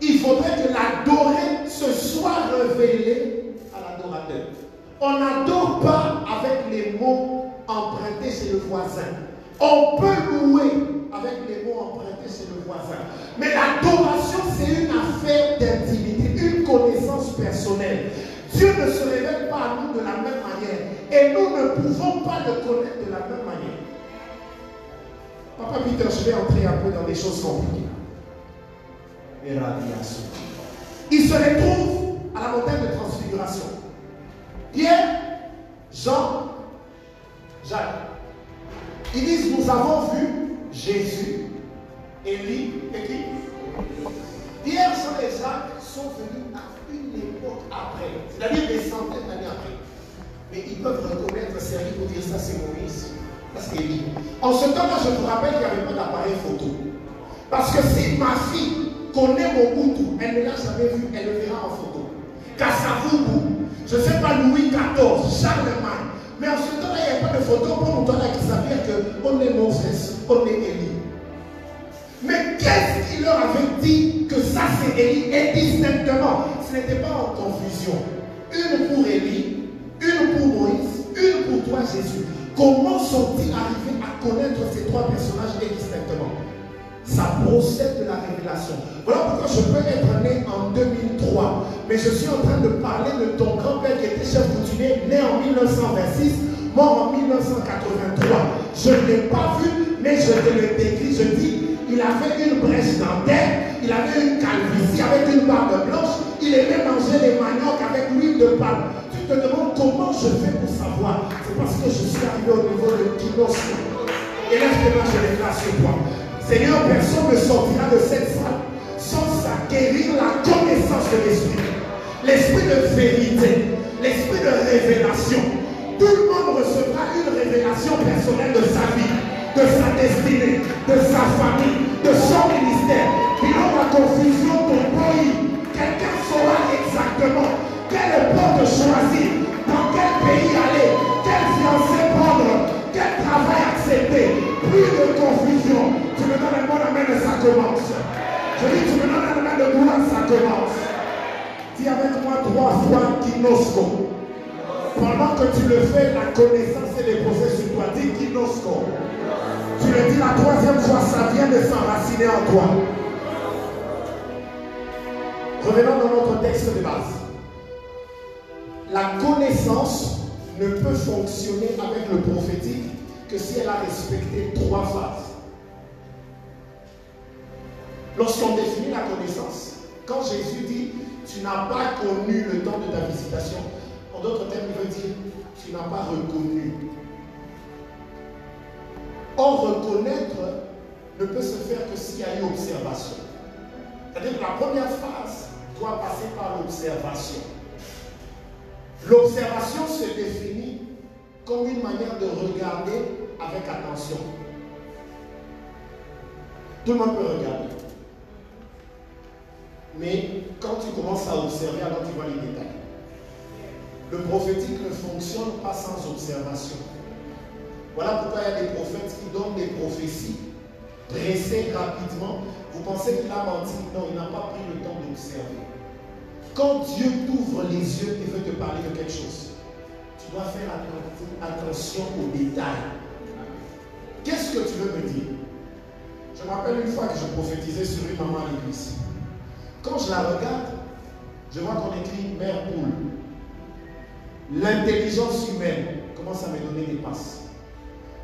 Il faudrait que l'adoré se soit révélé à l'adorateur. On n'adore pas avec les mots empruntés chez le voisin. On peut louer avec les mots empruntés chez le voisin. Mais l'adoration, c'est une affaire d'intimité, une connaissance personnelle. Dieu ne se révèle pas à nous de la même manière. Et nous ne pouvons pas le connaître de la même manière. Papa Peter, je vais entrer un peu dans des choses compliquées. Il se retrouve à la montagne de transfiguration. Pierre, Jean, Jacques. Ils disent, nous avons vu Jésus, Élie et qui? Pierre, Jean et Jacques sont venus à une époque après, c'est-à-dire des centaines d'années après. Mais ils peuvent reconnaître, sérieux pour dire ça, c'est Moïse, ça c'est Élie. En ce temps-là, je vous rappelle qu'il n'y avait pas d'appareil photo. Parce que si ma fille connaît Mobutu, elle ne l'a jamais vu, elle le verra en photo. Kassavubu, je ne sais pas, Louis XIV, Charlemagne. Mais en ce temps-là, il n'y a pas de photo pour nous donner qui savent qu'on est Moses, on est Élie. Mais qu'est-ce qu'il leur avait dit que ça c'est Élie et distinctement? Ce n'était pas en confusion. Une pour Élie, une pour Moïse, une pour toi Jésus. Comment sont-ils arrivés à connaître ces trois personnages distinctement? Ça procède de la révélation. Voilà pourquoi je peux être né en 2003, mais je suis en train de parler de ton grand-père qui était chef coutumier, né en 1926, mort en 1983. Je ne l'ai pas vu, mais je te le décris. Je dis, il avait une brèche dentaire, il avait une calvitie avec une barbe blanche, il aimait manger les maniocs avec l'huile de palme. Tu te demandes comment je fais pour savoir. C'est parce que je suis arrivé au niveau de Kinos. Et là, je déclare sur toi. Seigneur, personne ne sortira de cette salle sans acquérir la connaissance de l'Esprit. L'Esprit de vérité, l'Esprit de révélation. Tout le monde recevra une révélation personnelle de sa vie, de sa destinée, de sa famille, de son ministère. Il aura confusion ton pays. Quelqu'un saura exactement quelle porte choisir, dans quel pays aller, quel fiancé prendre, quel travail accepter. Plus de confusion. Tu me donnes un bon amen et ça commence. Je dis, tu me donnes un amen de gloire, ça commence. Dis avec moi 3 fois Kinosco. Pendant que tu le fais, la connaissance est déposée sur toi. Dis Kinosco. Tu le dis la 3e fois, ça vient de s'enraciner en toi. Revenons dans notre texte de base. La connaissance ne peut fonctionner avec le prophétique que si elle a respecté 3 phases. Lorsqu'on définit la connaissance, quand Jésus dit tu n'as pas connu le temps de ta visitation, en d'autres termes, il veut dire tu n'as pas reconnu. Or, reconnaître ne peut se faire que s'il y a eu observation. C'est-à-dire que la première phase doit passer par l'observation. L'observation se définit comme une manière de regarder avec attention. Tout le monde peut regarder. Mais quand tu commences à observer, alors tu vois les détails. Le prophétique ne fonctionne pas sans observation. Voilà pourquoi il y a des prophètes qui donnent des prophéties pressées rapidement. Vous pensez qu'il a menti? Non, il n'a pas pris le temps d'observer. Quand Dieu t'ouvre les yeux et veut te parler de quelque chose, tu dois faire attention aux détails. Qu'est-ce que tu veux me dire? Je me rappelle une fois que je prophétisais sur une maman à l'église. Quand je la regarde, je vois qu'on écrit mère poule. L'intelligence humaine commence à me donner des passes.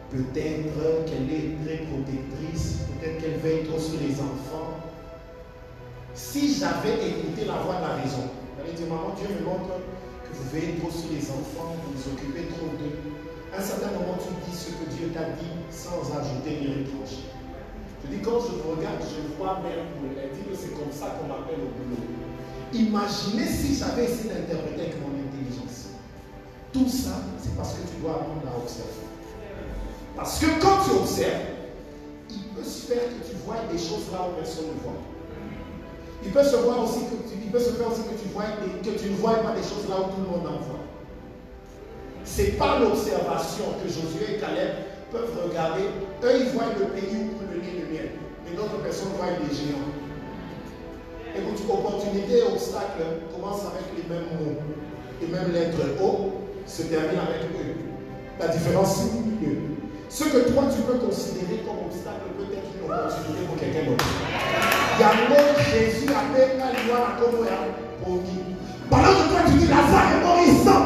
Peut-être qu'elle est très protectrice, peut-être qu'elle veille trop sur les enfants. Si j'avais écouté la voix de la raison, j'allais dire, maman, Dieu me montre que vous veillez trop sur les enfants, vous vous occupez trop d'eux. À un certain moment, tu dis ce que Dieu t'a dit sans ajouter ni retrancher. Je dis, quand je vous regarde, je vois mère poule. Elle dit que c'est comme ça qu'on m'appelle au boulot. Imaginez si j'avais essayé d'interpréter avec mon intelligence. Tout ça, c'est parce que tu dois apprendre à observer. Parce que quand tu observes, il peut se faire que tu vois des choses là où personne ne voit. Il peut se faire aussi que tu ne vois pas des choses là où tout le monde en voit. C'est par l'observation que Josué et Caleb peuvent regarder. Eux, ils voient le pays où le lait de miel. Et d'autres personnes voient des géants. Écoute, opportunité et obstacle commencent avec les mêmes mots. et même lettre O se termine avec E. La différence, c'est E. Ce que toi tu peux considérer comme obstacle peut être une opportunité pour quelqu'un d'autre. Il y a un mot Jésus appelle la loi à Komoya pour lui. Pendant que toi tu dis Lazare est mort, il sent.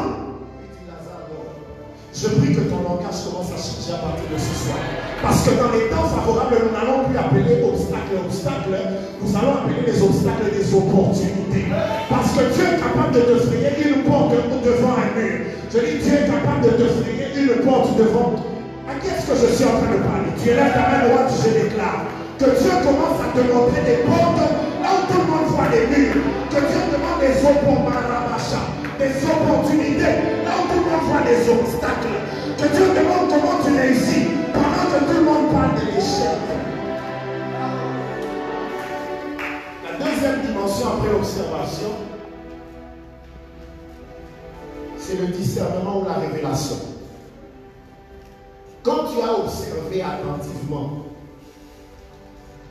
Il dit Lazare mort. Je prie que ton langage commence à changer à partir de ce soir. Parce que dans les temps favorables, nous n'allons plus appeler obstacle, nous allons appeler les obstacles des opportunités. Parce que Dieu est capable de te frayer une porte devant un mur. Je dis Dieu est capable de te frayer une porte devant. À qui est-ce que je suis en train de parler? Tu élèves ta main droite, je déclare que Dieu commence à te montrer des portes là où tout le monde voit des murs. Que Dieu demande des opportunités là où tout le monde voit des obstacles. Que Dieu demande comment tu réussis pendant que tout le monde parle de l'échec. La deuxième dimension après l'observation, c'est le discernement ou la révélation. Quand tu as observé attentivement,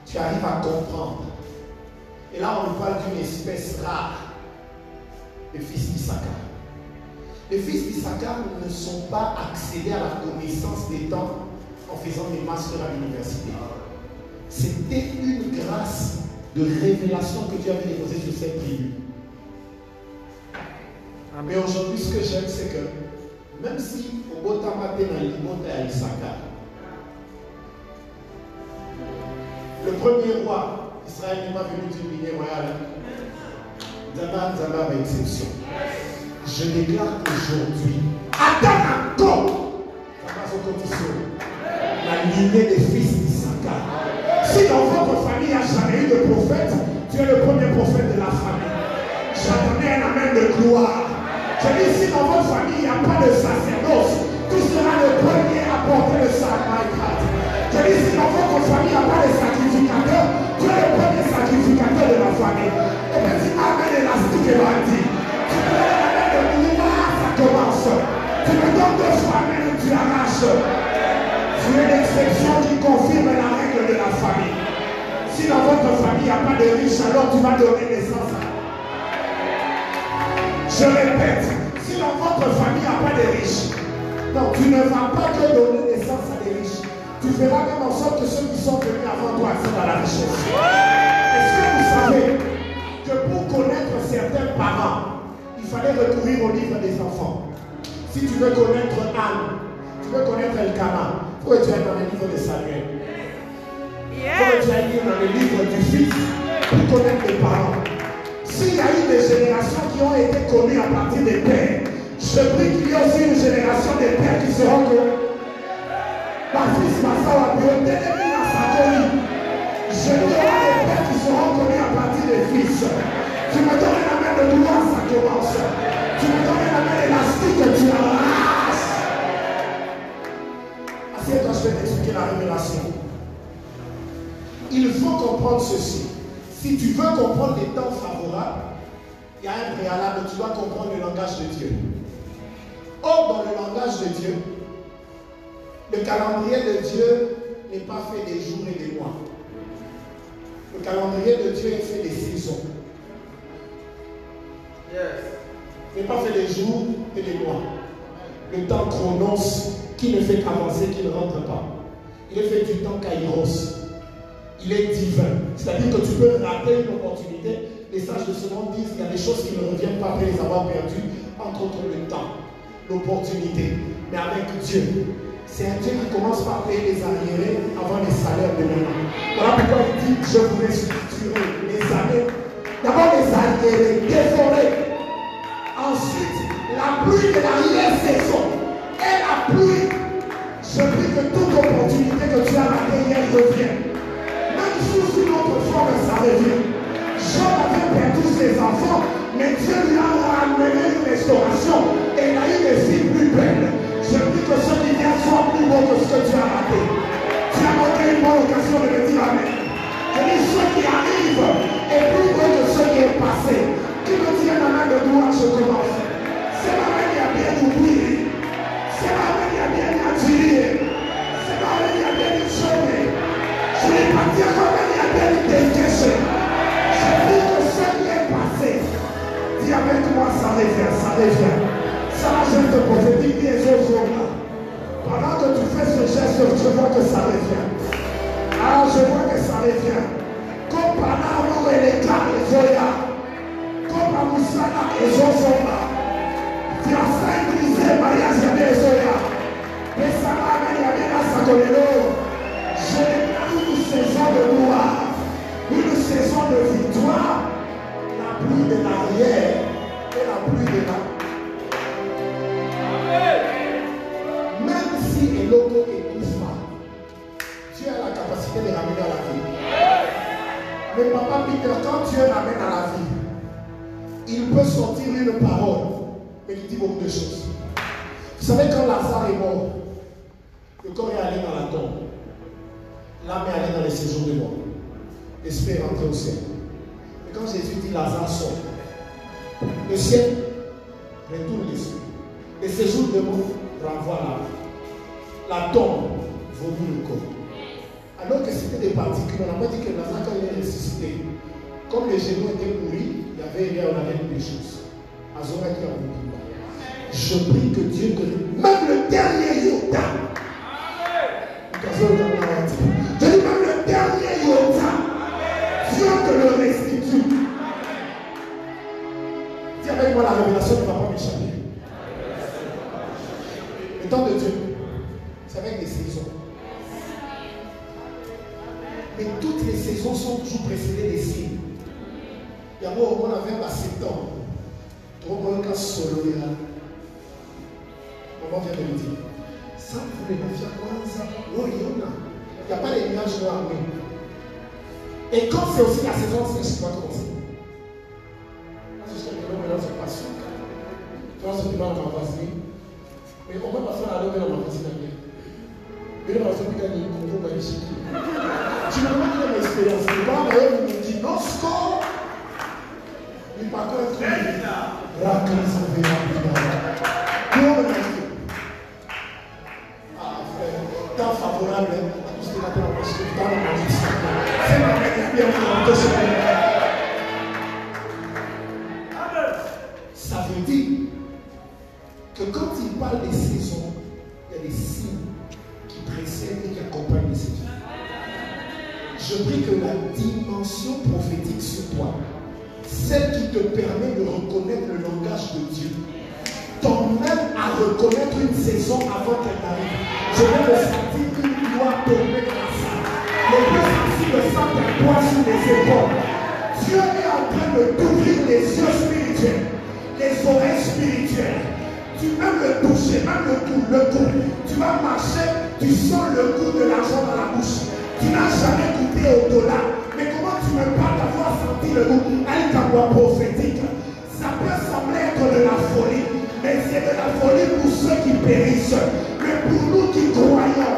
tu arrives à comprendre. Et là, on parle d'une espèce rare, les fils d'Issachar. Les fils d'Issachar ne sont pas accédés à la connaissance des temps en faisant des masters à l'université. C'était une grâce de révélation que Dieu avait déposée sur cette tribu. Mais aujourd'hui, ce que j'aime, c'est que même si au Botamate dans l'Ibota à Issachar, le premier roi Israël n'est pas venu d'une lignée royale. Zama avec exception. Je déclare aujourd'hui, attends encore la lignée des fils d'Issachar. Si dans votre famille il n'y a jamais eu de prophète, tu es le premier prophète de la famille. J'attendais un amen de gloire. Je dis, si dans votre famille il n'y a pas de sacerdoce, tu seras le premier à porter le sacrifice. Je dis, si dans votre famille il n'y a pas de sacrificateur, tu es le premier sacrificateur de la famille. Et bien, si amen élastique et bandit, tu me donnes l'amen de gloire, ça commence. Tu me donnes deux fois amen et tu arraches. Tu es l'exception qui confirme la règle de la famille. Si dans votre famille il n'y a pas de riche, alors tu vas donner naissance à. Je répète, si dans votre famille il n'y a pas de riches, non, tu ne vas pas que donner naissance à des riches. Tu feras même en sorte que ceux qui sont venus avant toi accèdent à la richesse. Est-ce que vous savez que pour connaître certains parents, il fallait recourir au livre des enfants? Si tu veux connaître Anne, tu veux connaître Elkana, il faut que tu ailles dans le livre de Samuel. Il faut que tu ailles lire dans le livre du fils pour connaître les parents. S'il y a eu des générations qui ont été connues à partir des pères, je prie qu'il y a aussi une génération des pères qui seront connus. Par fils Massawa, je dis qu'il y aura des pères qui seront connus à partir des fils. Tu me donnes la main de gloire, ça commence. Tu me donnes la main élastique, tu arraches. Assieds-toi, je vais t'expliquer la révélation. Il faut comprendre ceci. Si tu veux comprendre les temps favorables, il y a un préalable, tu dois comprendre le langage de Dieu. Or, dans le langage de Dieu, le calendrier de Dieu n'est pas fait des jours et des mois. Le calendrier de Dieu est fait des saisons. Il n'est pas fait des jours et des mois. Le temps chronos qui ne fait qu'avancer, qui ne rentre pas. Il est fait du temps kairos. Il est divin. C'est-à-dire que tu peux rater une opportunité. Les sages de ce monde disent qu'il y a des choses qui ne reviennent pas après les avoir perdues, entre autres le temps, l'opportunité. Mais avec Dieu, c'est un Dieu qui commence par payer les arriérés avant les salaires de maintenant. Voilà pourquoi il dit, je vous restituerai les années. D'abord les arriérés, dévorés. Ensuite, la pluie de l'arrière-saison. Et la pluie. Je prie que toute opportunité que tu as ratée hier revienne. Même sous une autre forme, ça revient. Job avait perdu ses enfants, mais Dieu lui a ramené une restauration et il a eu des filles plus belles. Je prie que ceux qui viennent soient plus beaux que ce que tu as raté. Tu as manqué une bonne occasion de me dire amen. Je dis ceux qui arrivent est plus beau que ceux qui est passé. Qui me dit un main de gloire, je commence. C'est ma main qui a bien oublié. C'est ma main qui a bien attiré. C'est ma main qui a bien échoué. Je ne vais pas dire comment il y a bien été caché. Je prie que je vois que ça revient. Ah, je vois que ça revient. Comme par l'amour et les cas et Zoya. Comme à Moussana et Zozoma. Fiançailles brisées, mariage et Zoya. Et ça va amener à Sakolelo. Je déclare une saison de gloire, une saison de victoire, la pluie de l'arrière et la pluie de l'avant. Même si le logo est couffant, Dieu a la capacité de ramener à la vie. Mais papa Peter, quand Dieu ramène à la vie, il peut sortir une parole, mais qui dit beaucoup de choses. Vous savez, quand Lazare est mort, le corps est allé dans la tombe. L'âme est allée dans les séjours de mort. L'esprit est rentré au ciel. Et quand Jésus dit Lazare sort, le ciel retourne l'esprit. Les séjours de mort renvoient l'âme. La tombe vomit le corps. Alors que c'était des particules, on n'a pas dit que Lazare, quand il est ressuscité, comme les genoux étaient pourris, on avait des choses. Azora qui a beaucoup. Je prie que Dieu te... Même le dernier Yoda. Je dis même le dernier Yoda. Dieu te le restitue. Dis avec moi, la révélation ne va pas m'échapper. Le temps de Dieu, c'est avec des saisons. Mais toutes les saisons sont toujours précédées des signes. Il y a un moment où on avait à septembre. Trop bon qu'à solo. Maman vient de me dire. Ça, vous voulez pas faire quoi ça? Oh, il y en a. Il n'y a pas les nuages noirs, oui. Et quand c'est aussi la saison sèche qui va commencer. Je sais que maintenant, c'est pas sûr. Tu vois ce qui va en passer. Mais on va pas faire la longue dans ma cuisine. Mais là, on va faire gagner une convo dans les chiquets. Tu n'as pas dit l'expérience. Le bar, il me dit non, score. Il part quoi un truc. Raconte ça, on verra. Temps favorable à tout ce qui est appelé en marché, dans la magie. C'est ma manière bien de se faire. Ça veut dire que quand il parle des saisons, il y a des signes qui précèdent et qui accompagnent les saisons. Je prie que la dimension prophétique sur toi, celle qui te permet de reconnaître le langage de Dieu, t'emmène à reconnaître une saison avant qu'elle n'arrive. Je vais me sentir une gloire tomber dans la salle. Le plus sensible sent un poids sur les épaules. Dieu est en train de t'ouvrir les yeux spirituels, les oreilles spirituelles. Tu peux le toucher, même le cou. Tu vas marcher, tu sens le goût de l'argent dans la bouche. Tu n'as jamais goûté au dollar. Mais comment tu me parles d'avoir senti le goût? Elle t'a voix prophétique. Ça peut sembler être de la folie. Mais c'est de la folie pour ceux qui périssent. Mais pour nous qui croyons,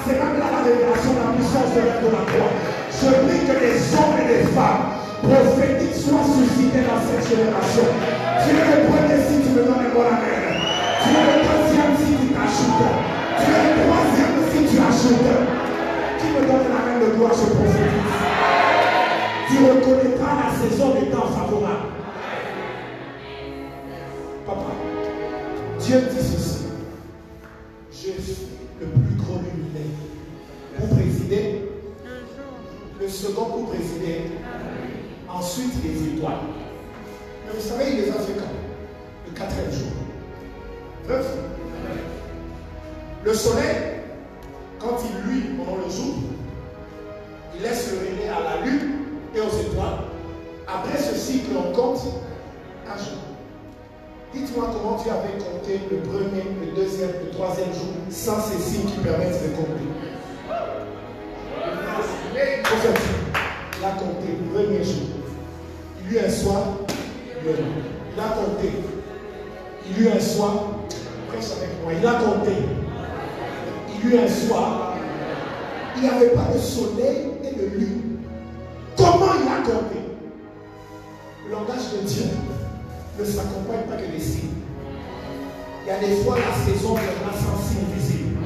c'est même là la révélation de la puissance de l'œuvre de la croix. Je prie que les hommes et les femmes prophétiques soient suscités dans cette génération. Tu es le premier si tu me donnes un bon amen. Tu es le deuxième si tu t'ajoutes. Tu es le troisième si tu ajoutes. Qui me donne un amen de gloire, je prophétise. Tu reconnaîtras la saison des temps favorables. Papa, Dieu dit ceci. Je suis le plus gros luminaire pour présider, le second pour présider, ensuite les étoiles. Mais vous savez, il les a fait quand? Le 4e jour. Bref, le soleil, quand il luit pendant le jour, il laisse le relais à la lune et aux étoiles. Après ce cycle, on compte un jour. Dites-moi comment tu avais compté le premier, le deuxième, le troisième jour sans ces signes qui permettent de compter. Il a compté le premier jour. Il y eut un soir, il a compté. Il y eut un soir, prêche avec moi, il a compté. Il y eut un soir, il n'y avait pas de soleil et de lune. Comment il a compté? Le langage de Dieu ne s'accompagne pas que des signes. Il y a des fois la saison viendra sans signe visible.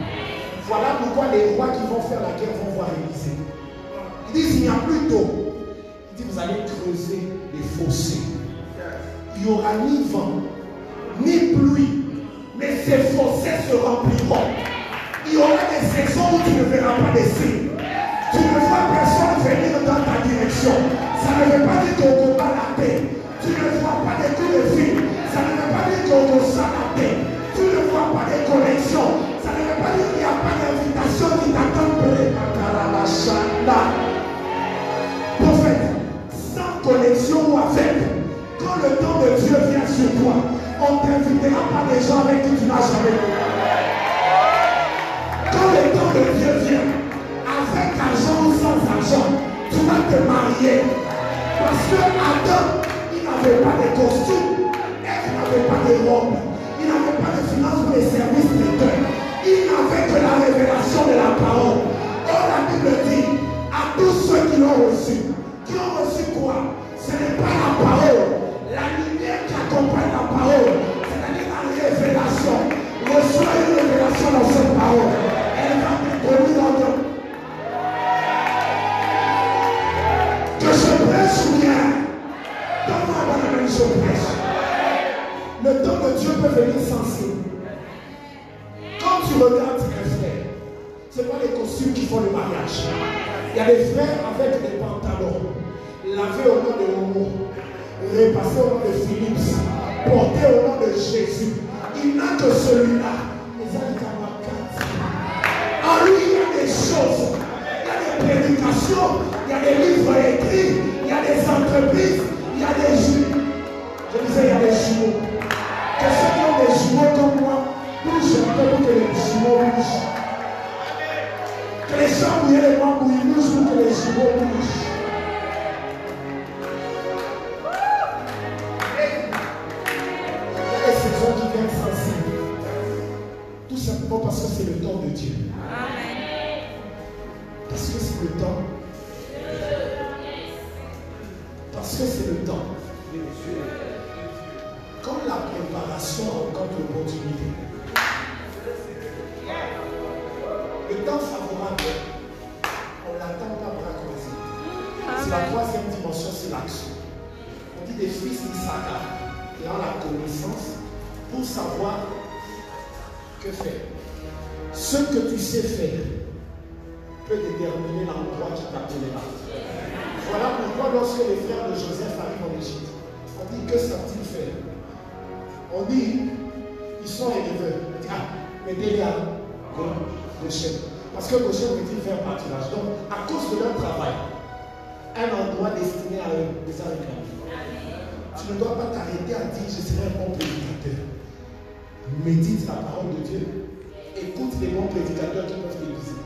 Voilà pourquoi les rois qui vont faire la guerre vont voir Élysée. Ils disent il n'y a plus d'eau. Il dit vous allez creuser des fossés. Il n'y aura ni vent, ni pluie, mais ces fossés se rempliront. Il y aura des saisons où tu ne verras pas des signes. Tu ne vois personne venir dans ta direction. Ça ne veut pas dire qu'on combat la paix. Tu ne vois pas des coups de fil. Ça ne veut pas dire qu'on ressent la paix. Tu ne vois pas des connexions. Ça ne veut pas dire qu'il n'y a pas d'invitation qui t'attend. Prophète, sans connexion ou avec, quand le temps de Dieu vient sur toi, on ne t'invitera pas des gens avec qui tu n'as jamais vu. Quand le temps de Dieu vient, avec argent ou sans argent, tu vas te marier. Parce que Adam, il n'avait pas de costume, Ève n'avait pas de robe, il n'avait pas de finances pour les services traiteurs. Il n'avait que la révélation de la parole. Or la Bible dit à tous ceux qui l'ont reçu quoi? Ce n'est pas la parole, la lumière qui accompagne la parole, c'est-à-dire la révélation. Reçois une révélation dans cette parole. Elle va te produire dans ton. Que je prêche bien. Donne-moi la bonne je prêche. Le temps de Dieu peut venir sans signe. Quand tu regardes tes frères, ce n'est pas les costumes qui font le mariage. Il y a des frères avec des pantalons, lavés au nom de Momo, repassés au nom de Philippe, portés au nom de Jésus. Il n'a que celui-là. Les en lui, il y a des choses. Il y a des prédications, il y a des livres écrits, il y a des entreprises, il y a des jumeaux. Je disais, il y a des jumeaux. Que ceux qui ont des jumeaux comme moi, bougent un peu pour que les jumeaux bougent. Que les gens bouillent les mains bouillent pour que les jumeaux bougent. Il y a des saisons qui viennent sans signe. Tout simplement parce que c'est le temps de Dieu. Parce que c'est le temps. Parce que c'est le temps. Quand la préparation rencontre l'opportunité. Le temps favorable, on ne l'attend pas pour la croisée. C'est la troisième dimension, c'est l'action. On dit des fils d'Issachar ayant la connaissance pour savoir que faire. Ce que tu sais faire peut déterminer l'endroit qui t'appellera. Voilà pourquoi lorsque les frères de Joseph arrivent en Égypte, on dit que savent-ils faire? On dit ils sont éleveurs. On dit mettez-les à Goshen. Parce que Goshen veut dire faire pâturage. Donc, à cause de leur travail, un endroit destiné à eux, les Américains. Tu ne dois pas t'arrêter à dire je serai un bon prédicateur. Médite la parole de Dieu. Écoute les bons prédicateurs qui peuvent t'épuiser.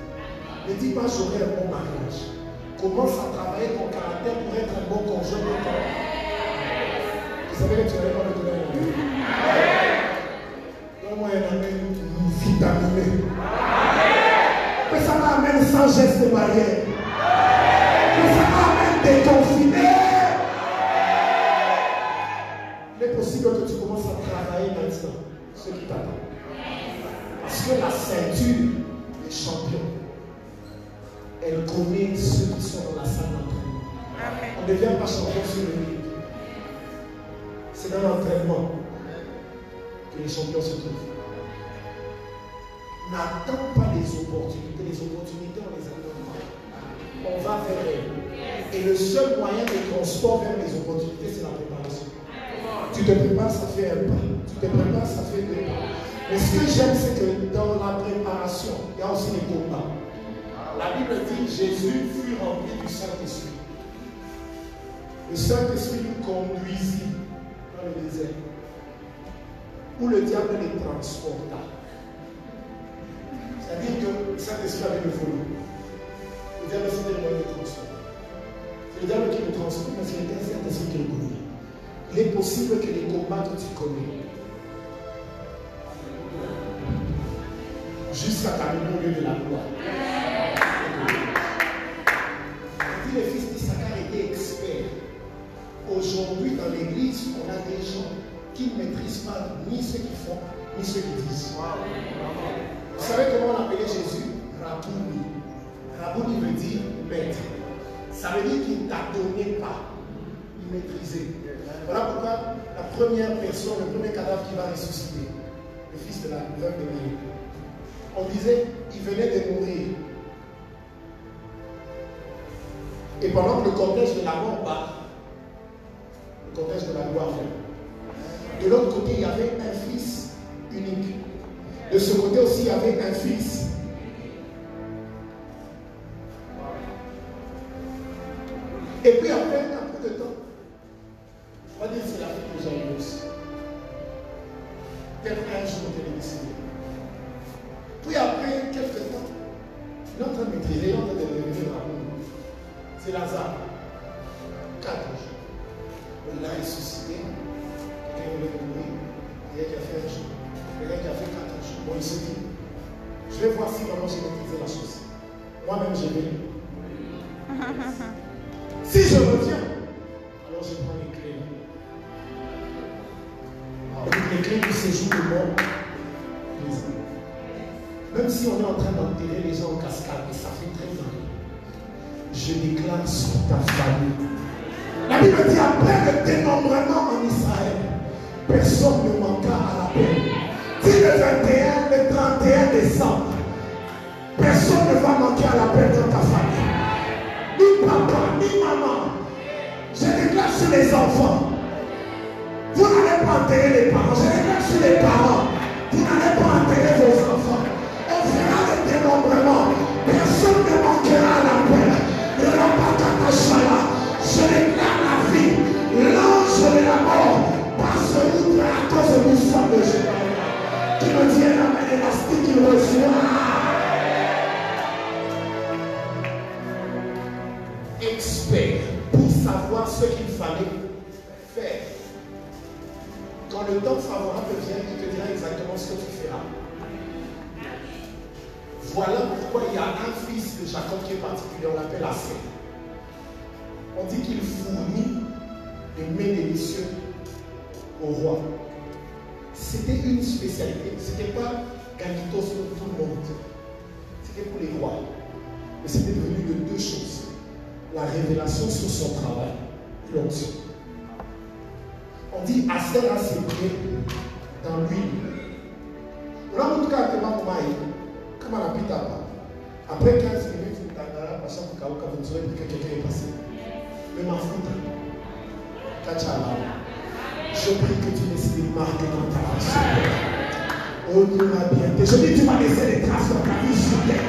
Ne dis pas j'aurai un bon mariage. Commence à travailler ton caractère pour être un bon conjoint de ton. Vous savez que tu n'avais pas le donner. Donne-moi un amen vitaminé. Que ça m'amène sans geste de barrière. Que ça m'amène déconfiné. Il est possible que tu commences à travailler maintenant. Ce qui t'attend. Parce que la ceinture des champions, elle connaît ceux qui sont dans la salle d'entraînement. On ne devient pas champion sur le ring. C'est dans l'entraînement que les champions se trouvent. N'attends pas les opportunités. Les opportunités, on les attend pas. On va vers elles. Et le seul moyen de transport vers les opportunités, c'est la préparation. Tu te prépares, ça fait un pas. Tu te prépares, ça fait deux pas. Mais ce que j'aime, c'est que dans la préparation, il y a aussi les combats. La Bible dit Jésus fut rempli du Saint-Esprit. Le Saint-Esprit nous conduisit dans le désert, où le diable les transporta. C'est-à-dire que le Saint-Esprit avait le volant. Le diable, c'était le moyen de transport. C'est le diable qui le transporte, mais c'est le Saint-Esprit qui le conduit. Il est possible que les combats que tu connais, jusqu'à t'amener au lieu de la gloire. Les fils d'Issachar étaient experts. Aujourd'hui, dans l'église, on a des gens qui ne maîtrisent pas ni ce qu'ils font, ni ce qu'ils disent. Vous savez comment on appelait Jésus? Rabouni. Rabouni veut dire maître. Ça veut dire qu'il ne t'attendait pas. Il maîtrisait. Voilà pourquoi la première personne, le premier cadavre qui va ressusciter, le fils de la veuve de Marie, on disait, il venait de mourir. Et pendant que le cortège de la mort part, le cortège de la gloire vient. De l'autre côté, il y avait un fils unique. De ce côté aussi, il y avait un fils. Et puis après un peu de temps, on va dire que c'est la fille de Jean-Louis. Peut-être un jour, elle est décédée. Puis après quelques temps, il est en train de maîtriser, il est en train de devenir amoureux. C'est Lazare. 4 jours. On l'a ressuscité. Quelqu'un voulait mourir. Quelqu'un qui a fait un jour. Quelqu'un qui a fait 4 jours. Bon, il se dit, je vais voir si vraiment j'ai maîtrisé la chose. Moi-même, j'ai venu. Si je reviens, alors je prends les clés. Les clés du séjour de mort. Même si on est en train d'enterrer les gens en cascade, et ça fait très mal. Je déclare sur ta famille. La Bible dit après le dénombrement en Israël, personne ne manquera à la paix. Si le 21, le 31 décembre, personne ne va manquer à la paix dans ta famille. Ni papa, ni maman. Je déclare sur les enfants. Vous n'allez pas enterrer les parents. Je déclare sur les parents. Vous n'allez pas enterrer vos enfants. On fera le dénombrement. Personne ne manquera à la paix. Ne va pas t'attacher. Je déclare la vie. L'ange de la mort passe outre à cause du sang de Jésus. Qui me tient la main élastique, qui me reçoit. Expert pour savoir ce qu'il fallait faire. Quand le temps favorable vient, il te dira exactement ce que tu feras. Voilà pourquoi il y a un fils de Jacob qui est particulier, on l'appelle Assé. On dit qu'il fournit des mets délicieux au roi. C'était une spécialité. Ce n'était pas Galitos pour tout le monde. C'était pour les rois. Mais c'était devenu de 2 choses. La révélation sur son travail et l'onction. On dit Assé a ses pieds dans l'huile. Là, en tout cas, comme on a pu taper. Après 15 minutes, vous t'attendrez à chaque fois que vous saurez que quelqu'un est passé. Mais ma foute, je prie que tu laisses des marques dans ta vie. Oh, Dieu va bien. Je dis, tu vas laisser des traces dans ta vie sur terre.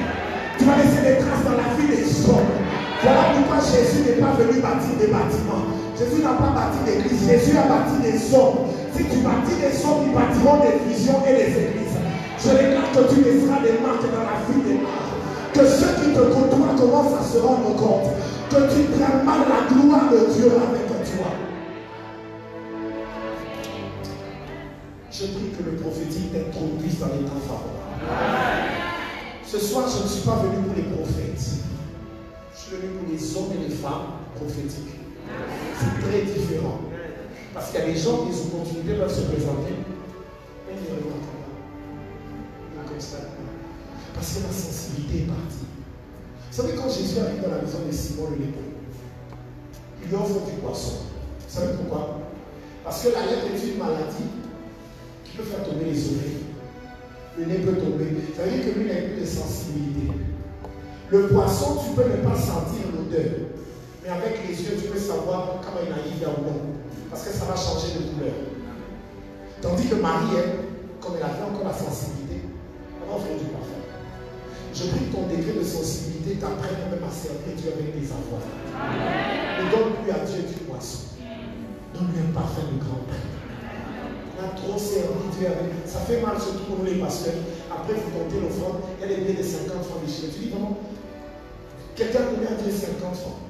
Tu vas laisser des traces dans la vie des hommes. Voilà pourquoi Jésus n'est pas venu bâtir des bâtiments. Jésus n'a pas bâti d'église. Jésus a bâti des hommes. Si tu bâtis des hommes, ils bâtiront des visions et des églises. Je déclare que tu laisseras des marques dans la vie des marques. Que ceux qui te côtoient commencent à se rendre compte que tu prends mal la gloire de Dieu avec toi. Je prie que le prophétique t'introduise dans les temps favorables. Ce soir, je ne suis pas venu pour les prophètes. Je suis venu pour les hommes et les femmes prophétiques. C'est très différent. Parce qu'il y a des gens, des opportunités peuvent se présenter. Mais ils ne le voient pas. Ils ne constatent pas. Parce que la sensibilité est partie. Vous savez, quand Jésus arrive dans la maison de Simon le lépreux, il lui offre du poisson. Vous savez pourquoi? Parce que la lèpre est une maladie qui peut faire tomber les oreilles. Le nez peut tomber. Ça veut dire que lui n'a plus de sensibilité. Le poisson, tu peux ne pas sentir l'odeur. Mais avec les yeux, tu peux savoir comment il arrive ou non. Parce que ça va changer de couleur. Tandis que Marie, elle, comme elle avait encore la sensibilité, elle va offrir du parfum. Je prie que ton degré de sensibilité t'apprenne même à servir Dieu avec tes avoirs. Ne donne plus à Dieu du poisson. Donne-lui un parfum de grand-père. On a trop servi Dieu avec. Ça fait mal surtout pour nous les pasteurs. Après, vous comptez l'offrande, il y a des billets de 50 francs déchirés. Tu dis comment? Quelqu'un combien a Dieu 50 francs?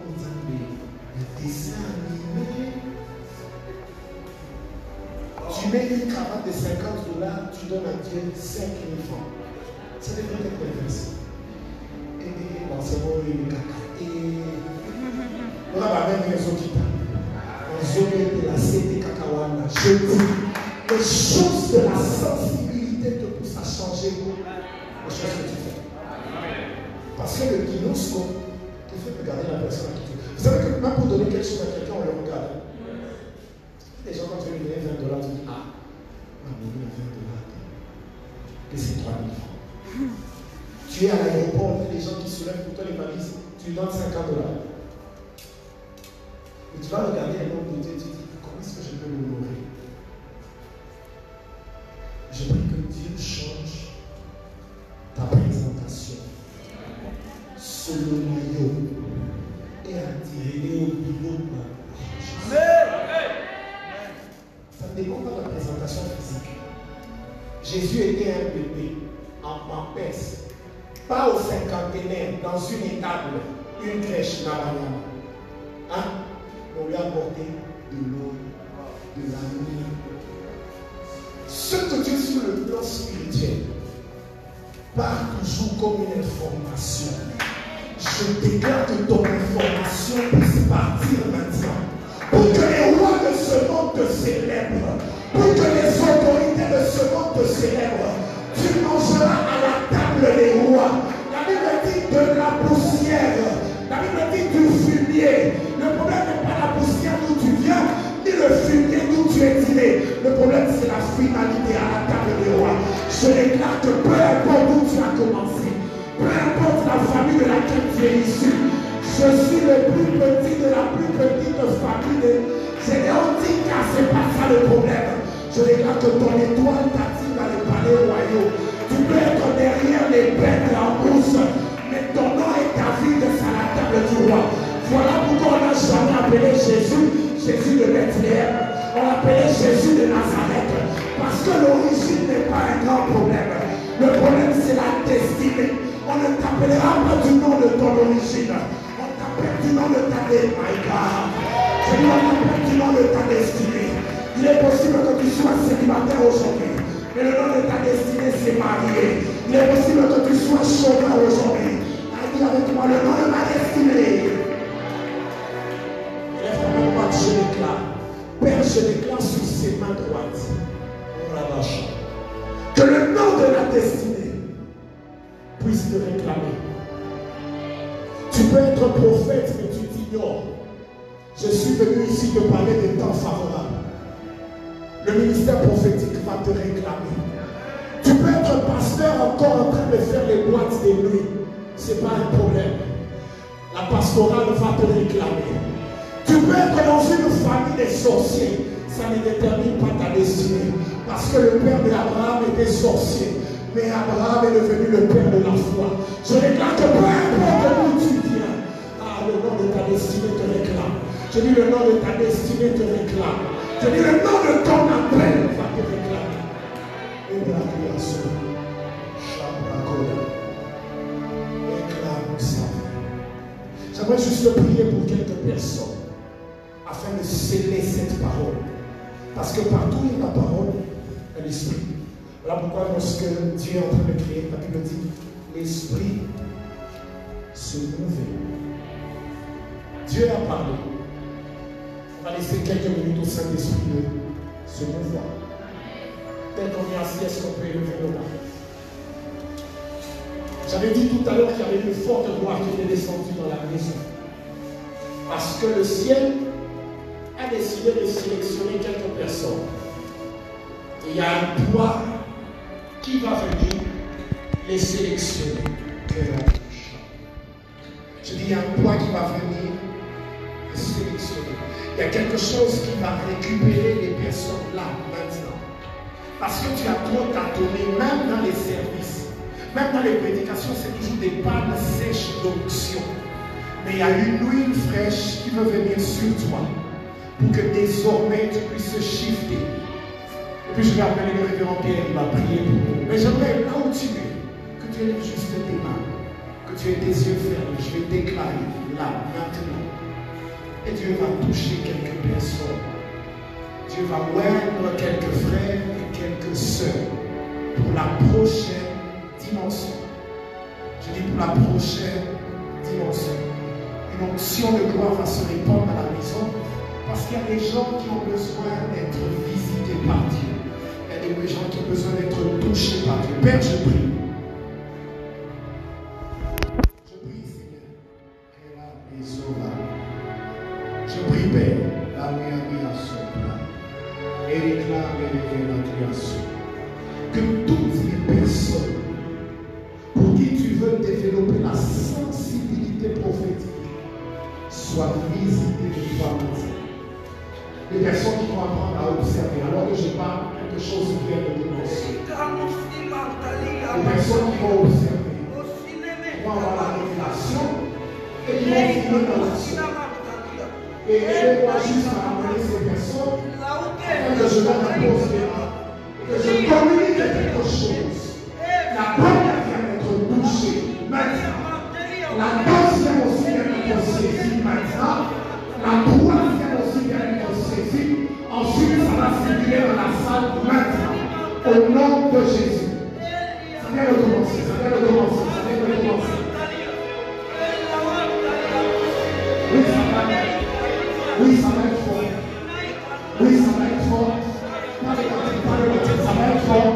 On dit, le dessin animé. Tu mets une cravate de 50 $, tu donnes à Dieu 5 000 francs. Ça devrait être inversé. Et dans ce moment, il y a on a la même raison qui parle. Je dis, les choses de la sensibilité te poussent à changer les choses que tu fais. Parce que le kinoscope te fait regarder la personne à qui tu veux. Vous savez que même pour donner quelque chose à quelqu'un, on le regarde. Les gens, quand tu veux lui donner 20 $, tu dis, ah, mais il a 20 $. Et c'est 3 000 francs. Tu es à l'aéroport, il y a des gens qui soulèvent pour toi les valises, tu lui donnes $50. Et tu vas regarder un homme de Dieu et tu dis, comment est-ce que je peux l'honorer? Je prie que Dieu change ta présentation. Selon maillot et attiré au boulot de ma. Ça ne dépend pas de la présentation physique. Jésus était un bébé en pampers, pas au cinquantenaire, dans une étable, une crèche Nabayama. Hein? On lui a apporté de l'eau, de l'amour. Ce que Dieu sur le plan spirituel part toujours comme une information. Je déclare que ton information puisse partir maintenant. Pour que les rois de ce monde te célèbrent. Pour que les autorités de ce monde te célèbrent. Tu mangeras à la table des rois. La Bible dit de la poussière. La Bible dit du fumier. Le problème n'est pas la poussière d'où tu viens, ni le fumier d'où tu es tiré. Le problème c'est la finalité à la table des rois. Je déclare que peu importe où tu as commencé, peu importe la famille de laquelle tu es issu, je suis le plus petit de la plus petite famille. C'est dit car c'est pas ça le problème. Je déclare que ton étoile t'attire dans les palais royaux. Tu peux être derrière les bêtes en mousse, mais ton nom et ta vie à la table du roi. Voilà pourquoi on n'a jamais appelé Jésus, Jésus de Bethléem. On l'appelait Jésus de Nazareth. Parce que l'origine n'est pas un grand problème. Le problème c'est la destinée. On ne t'appellera pas du nom de ton origine. On t'appelle du nom de ta destinée. My God. Je dis on t'appelle du nom de ta destinée. Il est possible que tu sois célibataire aujourd'hui. Mais le nom de ta destinée c'est marié. Il est possible que tu sois chômeur aujourd'hui. Dis avec moi le nom de ma destinée. Je déclare, Père, je déclare sur ses mains droites, que le nom de la destinée puisse te réclamer. Tu peux être prophète, mais tu t'ignores. Je suis venu ici te parler des temps favorables. Le ministère prophétique va te réclamer. Tu peux être pasteur encore en train de faire les boîtes des nuits. Ce n'est pas un problème. La pastorale va te réclamer. Tu peux être dans une famille des sorciers. Ça ne détermine pas ta destinée. Parce que le père d'Abraham était sorcier. Mais Abraham est devenu le père de la foi. Je déclare que peu importe d'où tu viens, le nom de ta destinée te réclame. Je dis le nom de ta destinée te réclame. Je dis le nom de ton appel va te réclamer. Et la création. J'aimerais juste prier pour quelques personnes afin de sceller cette parole. Parce que partout il y a la parole, il y a l'esprit. Voilà pourquoi lorsque Dieu est en train de créer, la Bible dit, l'esprit se mouvait. Dieu a parlé. On va laisser quelques minutes au Saint-Esprit de se mouvoir. Peut-être qu'on est assis, est-ce qu'on peut élever nos mains? J'avais dit tout à l'heure qu'il y avait une forte gloire qui était descendue dans la maison. Parce que le ciel a décidé de sélectionner quelques personnes. Et il y a un poids qui va venir les sélectionner. Je dis, il y a un poids qui va venir les sélectionner. Il y a quelque chose qui va récupérer les personnes là, maintenant. Parce que tu as trop tâtonné, même dans les services. Même dans les prédications, c'est toujours des pannes sèches d'onction. Mais il y a une huile fraîche qui veut venir sur toi pour que désormais tu puisses shifter. Et puis je vais appeler le révérend Pierre, il va prier pour nous. Mais j'aimerais là où tu es, que tu aies juste tes mains, que tu aies tes yeux fermés. Je vais déclarer là, maintenant. Et Dieu va toucher quelques personnes. Dieu va oindre quelques frères et quelques sœurs pour la prochaine dimension. Je dis pour la prochaine dimension. Une onction de gloire va se répandre à la maison parce qu'il y a des gens qui ont besoin d'être visités par Dieu. Il y a des gens qui ont besoin d'être touchés par Dieu. Père, je prie. Je prie, Seigneur. Je prie, Père. Et réclame la création. Que toutes les personnes pour qui tu veux Des personnes qui vont apprendre à observer. Alors que je parle, quelque chose vient de commencer. Des personnes qui vont observer, qui vont avoir la révélation et qui vont finir dans l'action. Et aidez-moi juste à amener ces personnes afin que je leur impose les mains et que je communique quelque chose. La première vient d'être touchée maintenant. La deuxième aussi vient d'être saisie maintenant. La troisième aussi vient d'être saisie. Ensuite, ça va circuler dans la salle maintenant. Au nom de Jésus. Ça vient de commencer, ça vient de commencer, ça vient de commencer. Oui, ça va être fort. Oui, ça va être fort. Pas les gâteaux, ça va être fort.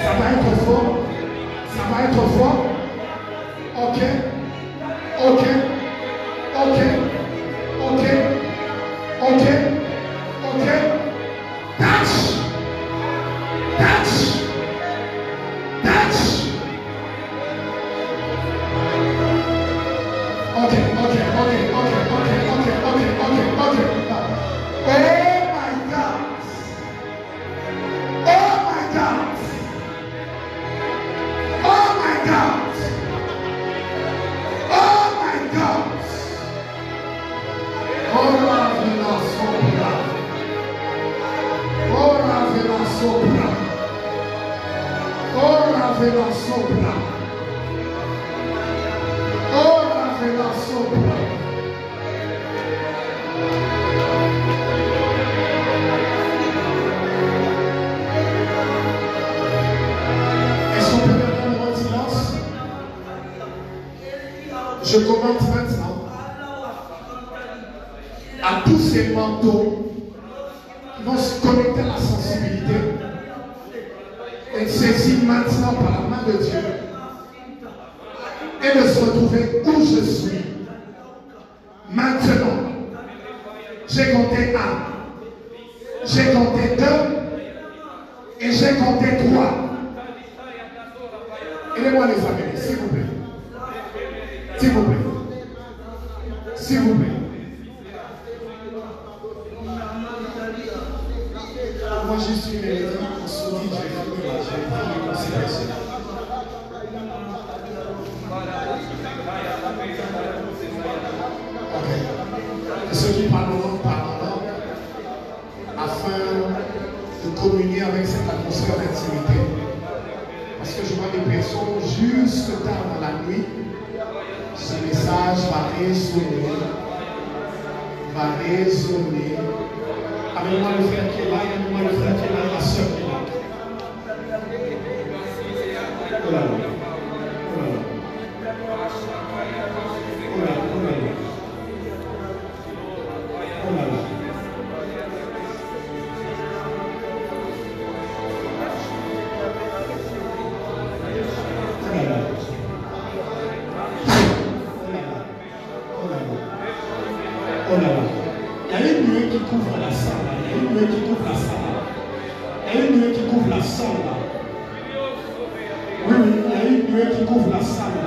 Ça va être fort. Ça va être fort. Ok. Ok. Ok. Ok. Ok. Ok. Touch. Touch. Touch. Ok. Ok. Ok. Ok. Ok. Ok. Ok. Ok. Ok. Oh my God. Oh my God. Oh my God. Oh my God. Oh la vela sopra. Oh la vela sopra. Oh la vela sopra. Oh la vela sopra. Est-ce qu'on peut mettre un moment de silence? Je commence maintenant à tous ces manteaux qui vont se connecter à la sensibilité et saisir maintenant par la main de Dieu et de se retrouver où je suis. Maintenant, j'ai compté 1, j'ai compté 2 et j'ai compté 3. Aidez-moi les amis, s'il vous plaît. S'il vous plaît. S'il vous plaît. Moi, je suis mélodie, on se dit, je vais finir là, je vais prier pour ces personnes. Ok. Et ceux qui parlent en langue, afin de communier avec cette atmosphère d'intimité. Parce que je vois des personnes juste tard dans la nuit. Ce message va résonner. Amène-moi le frère qui est là, amène-moi le frère qui est là, la soeur qui est là. Oh là là. Oh là là. Oh là là. Oh là là. Oh là là. Oh là là. Il y a une nuée qui couvre la salle. Il y a une nuée qui couvre la salle. Il y a une nuée qui couvre la salle. Oui, il y a une nuée qui couvre la salle.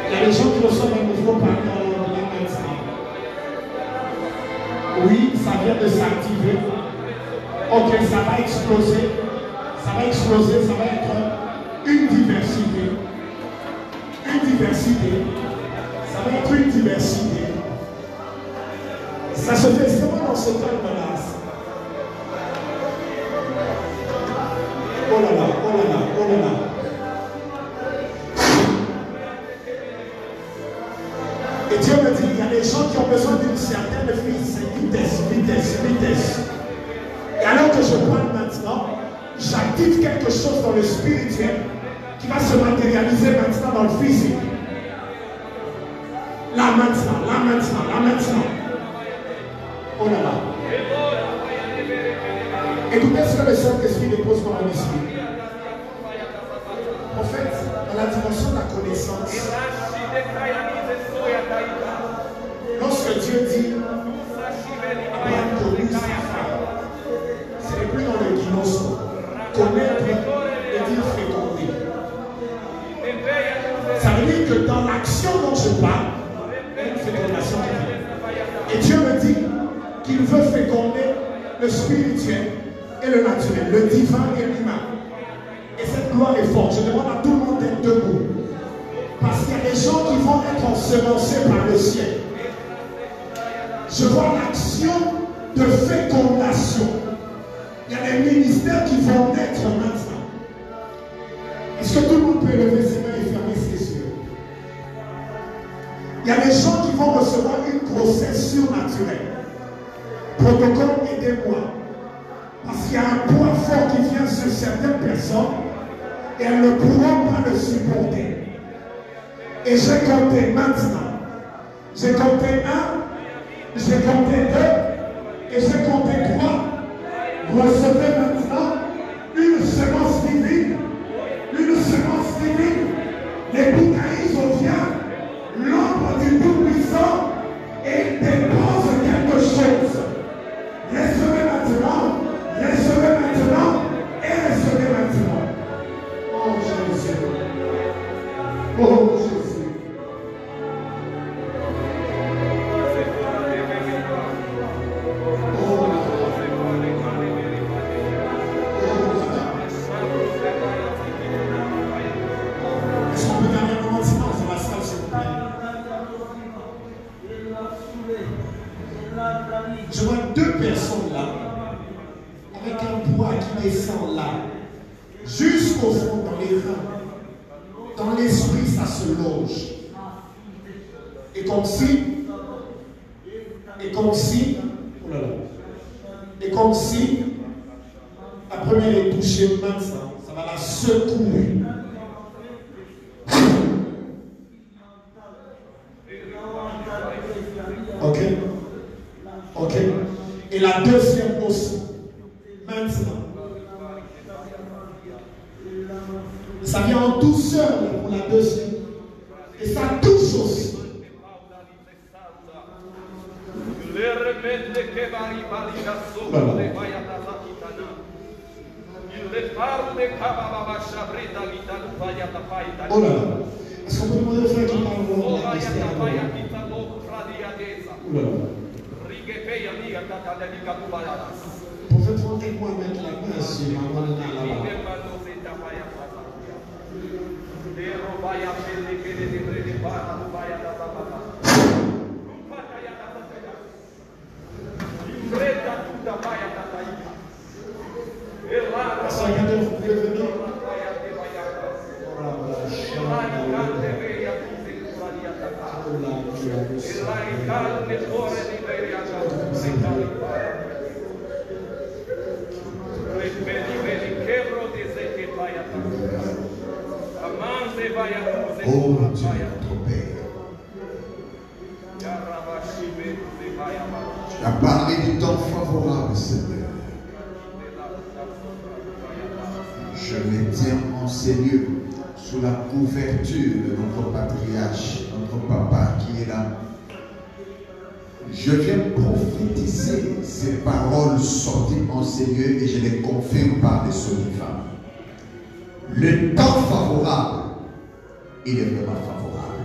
Il y a des gens qui reçoivent un nouveau parler en anglais maintenant. Oui, ça vient de s'activer. Ok, ça va exploser. Ça va exploser, ça va être une diversité. Une diversité. Ça va être une diversité. Ça se fait seulement dans ce calme-là. Oh là là, oh là là, oh là là. Et Dieu me dit, il y a des gens qui ont besoin d'une certaine vitesse. Et alors que je parle maintenant, j'active quelque chose dans le spirituel qui va se matérialiser maintenant dans le physique. Là maintenant. Oh là là. Écoutez ce que le Saint-Esprit dépose dans mon esprit. En fait, dans la dimension de la connaissance, lorsque Dieu dit Abraham connut sa femme, ce n'est plus dans le guinos. Connaître et dire féconder. Ça veut dire que dans l'action dont je parle, il y a une fécondation. Et Dieu me dit il veut féconder le spirituel et le naturel, le divin et l'humain. Et cette gloire est forte. Je demande à tout le monde d'être debout. Parce qu'il y a des gens qui vont être ensemencés par le ciel. Je vois l'action de fécondation. Il y a des ministères qui vont naître maintenant. Est-ce que tout le monde peut lever ses mains et fermer ses yeux? Il y a des gens qui vont recevoir une grossesse surnaturelle. Protocole, aidez-moi. Parce qu'il y a un poids fort qui vient sur certaines personnes et elles ne pourront pas le supporter. Et j'ai compté maintenant. J'ai compté 1, j'ai compté 2 et j'ai compté 3. Recevez maintenant une semence divine. Une semence divine. Les boucaïs vient, l'ombre du Tout-Puissant, et dépose quelque chose. Recevez maintenant, recevez maintenant et recevez maintenant. Oh Jésus. Oh Jésus. Je vois 2 personnes là, avec un poids qui descend là, jusqu'au fond dans les reins. Dans l'esprit, ça se loge. Et comme si, oh là là, et comme si, la première est touchée maintenant, ça va la secouer. Ok? Ok. Et la deuxième aussi. Maintenant. Ça vient en douceur pour la deuxième. Et ça touche aussi. Oh là là. Est-ce qu'on peut demander au frère qui parle de la mystère? Oh là là. Prophète, rendez-moi mettre la main sur ma main là-bas. Regardez, vous pouvez venir. Oh Dieu, notre Père. Tu as parlé du temps favorable, Seigneur. Je me tiens en ces lieux sous la couverture de notre patriarche, notre papa qui est là. Je viens prophétiser ces paroles sorties en ces lieux et je les confirme par les sceaux divins. Le temps favorable, il est vraiment favorable.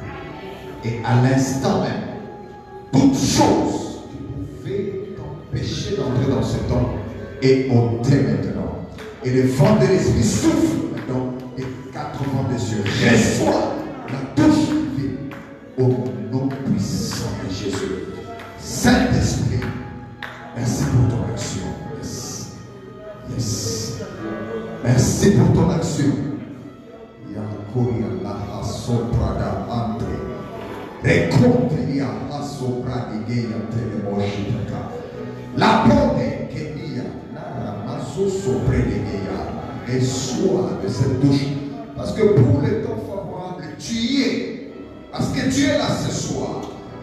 Et à l'instant même, toute chose qui pouvait t'empêcher d'entrer dans ce temps est ôtée maintenant. Et le vent de l'esprit souffle maintenant et 4 vents de cieux. Reçois la touche divine au nom puissant de Jésus. Saint-Esprit, merci pour ton action. Yes. Yes. Merci pour ton action. La bonne Kenya, la ramasso sopra de Geya, et sois de cette douche. Parce que pour le temps favorable, tu y es. Parce que tu es là ce soir.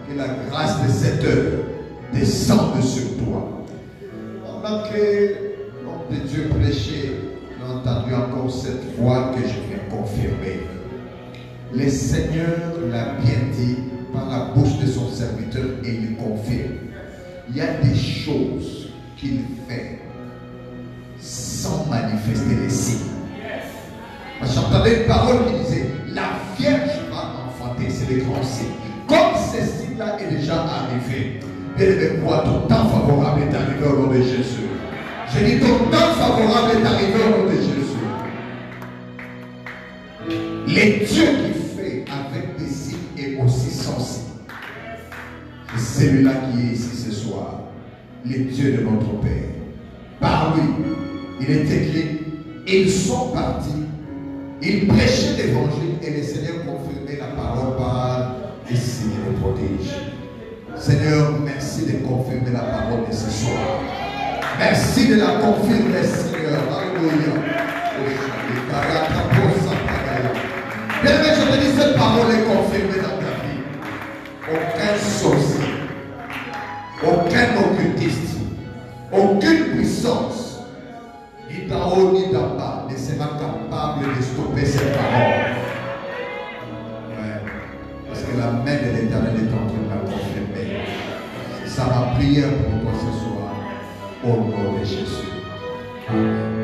Que la grâce de cette heure descende sur toi. Pendant que l'homme de Dieu prêchait, j'ai entendu encore cette voix que je viens confirmer. Le Seigneur l'a bien dit par la bouche de son serviteur et il confirme. Il y a des choses qu'il fait sans manifester les signes. J'entendais une parole qui disait la Vierge va enfanter, c'est les grands signes. Comme ces signes-là est déjà arrivé, elle va voir ton temps favorable favorable est arrivé au nom de Jésus. Les dieux qui fait avec des signes et aussi sans signes. C'est celui-là qui est ici ce soir. Les dieux de notre Père. Par lui, il est écrit, ils sont partis, ils prêchaient l'évangile et le Seigneur confirmait la parole par des signes et des prodiges. Seigneur, merci de confirmer la parole de ce soir. Merci de la confirmer, Seigneur. Alléluia. Bien, je te dis, cette parole est confirmée dans ta vie. Aucun sorcier, aucun occultiste, aucune puissance, ni d'en haut ni d'en bas, ne sera capable de stopper cette parole. Ouais. Parce que la main de l'Éternel est en train de la confirmer. C'est ça ma prière pour toi ce soir, au nom de Jésus. Amen.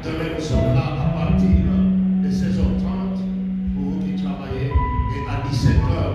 Demain, nous sommes là à partir de 16h30 pour vous qui travaillez et à 17h.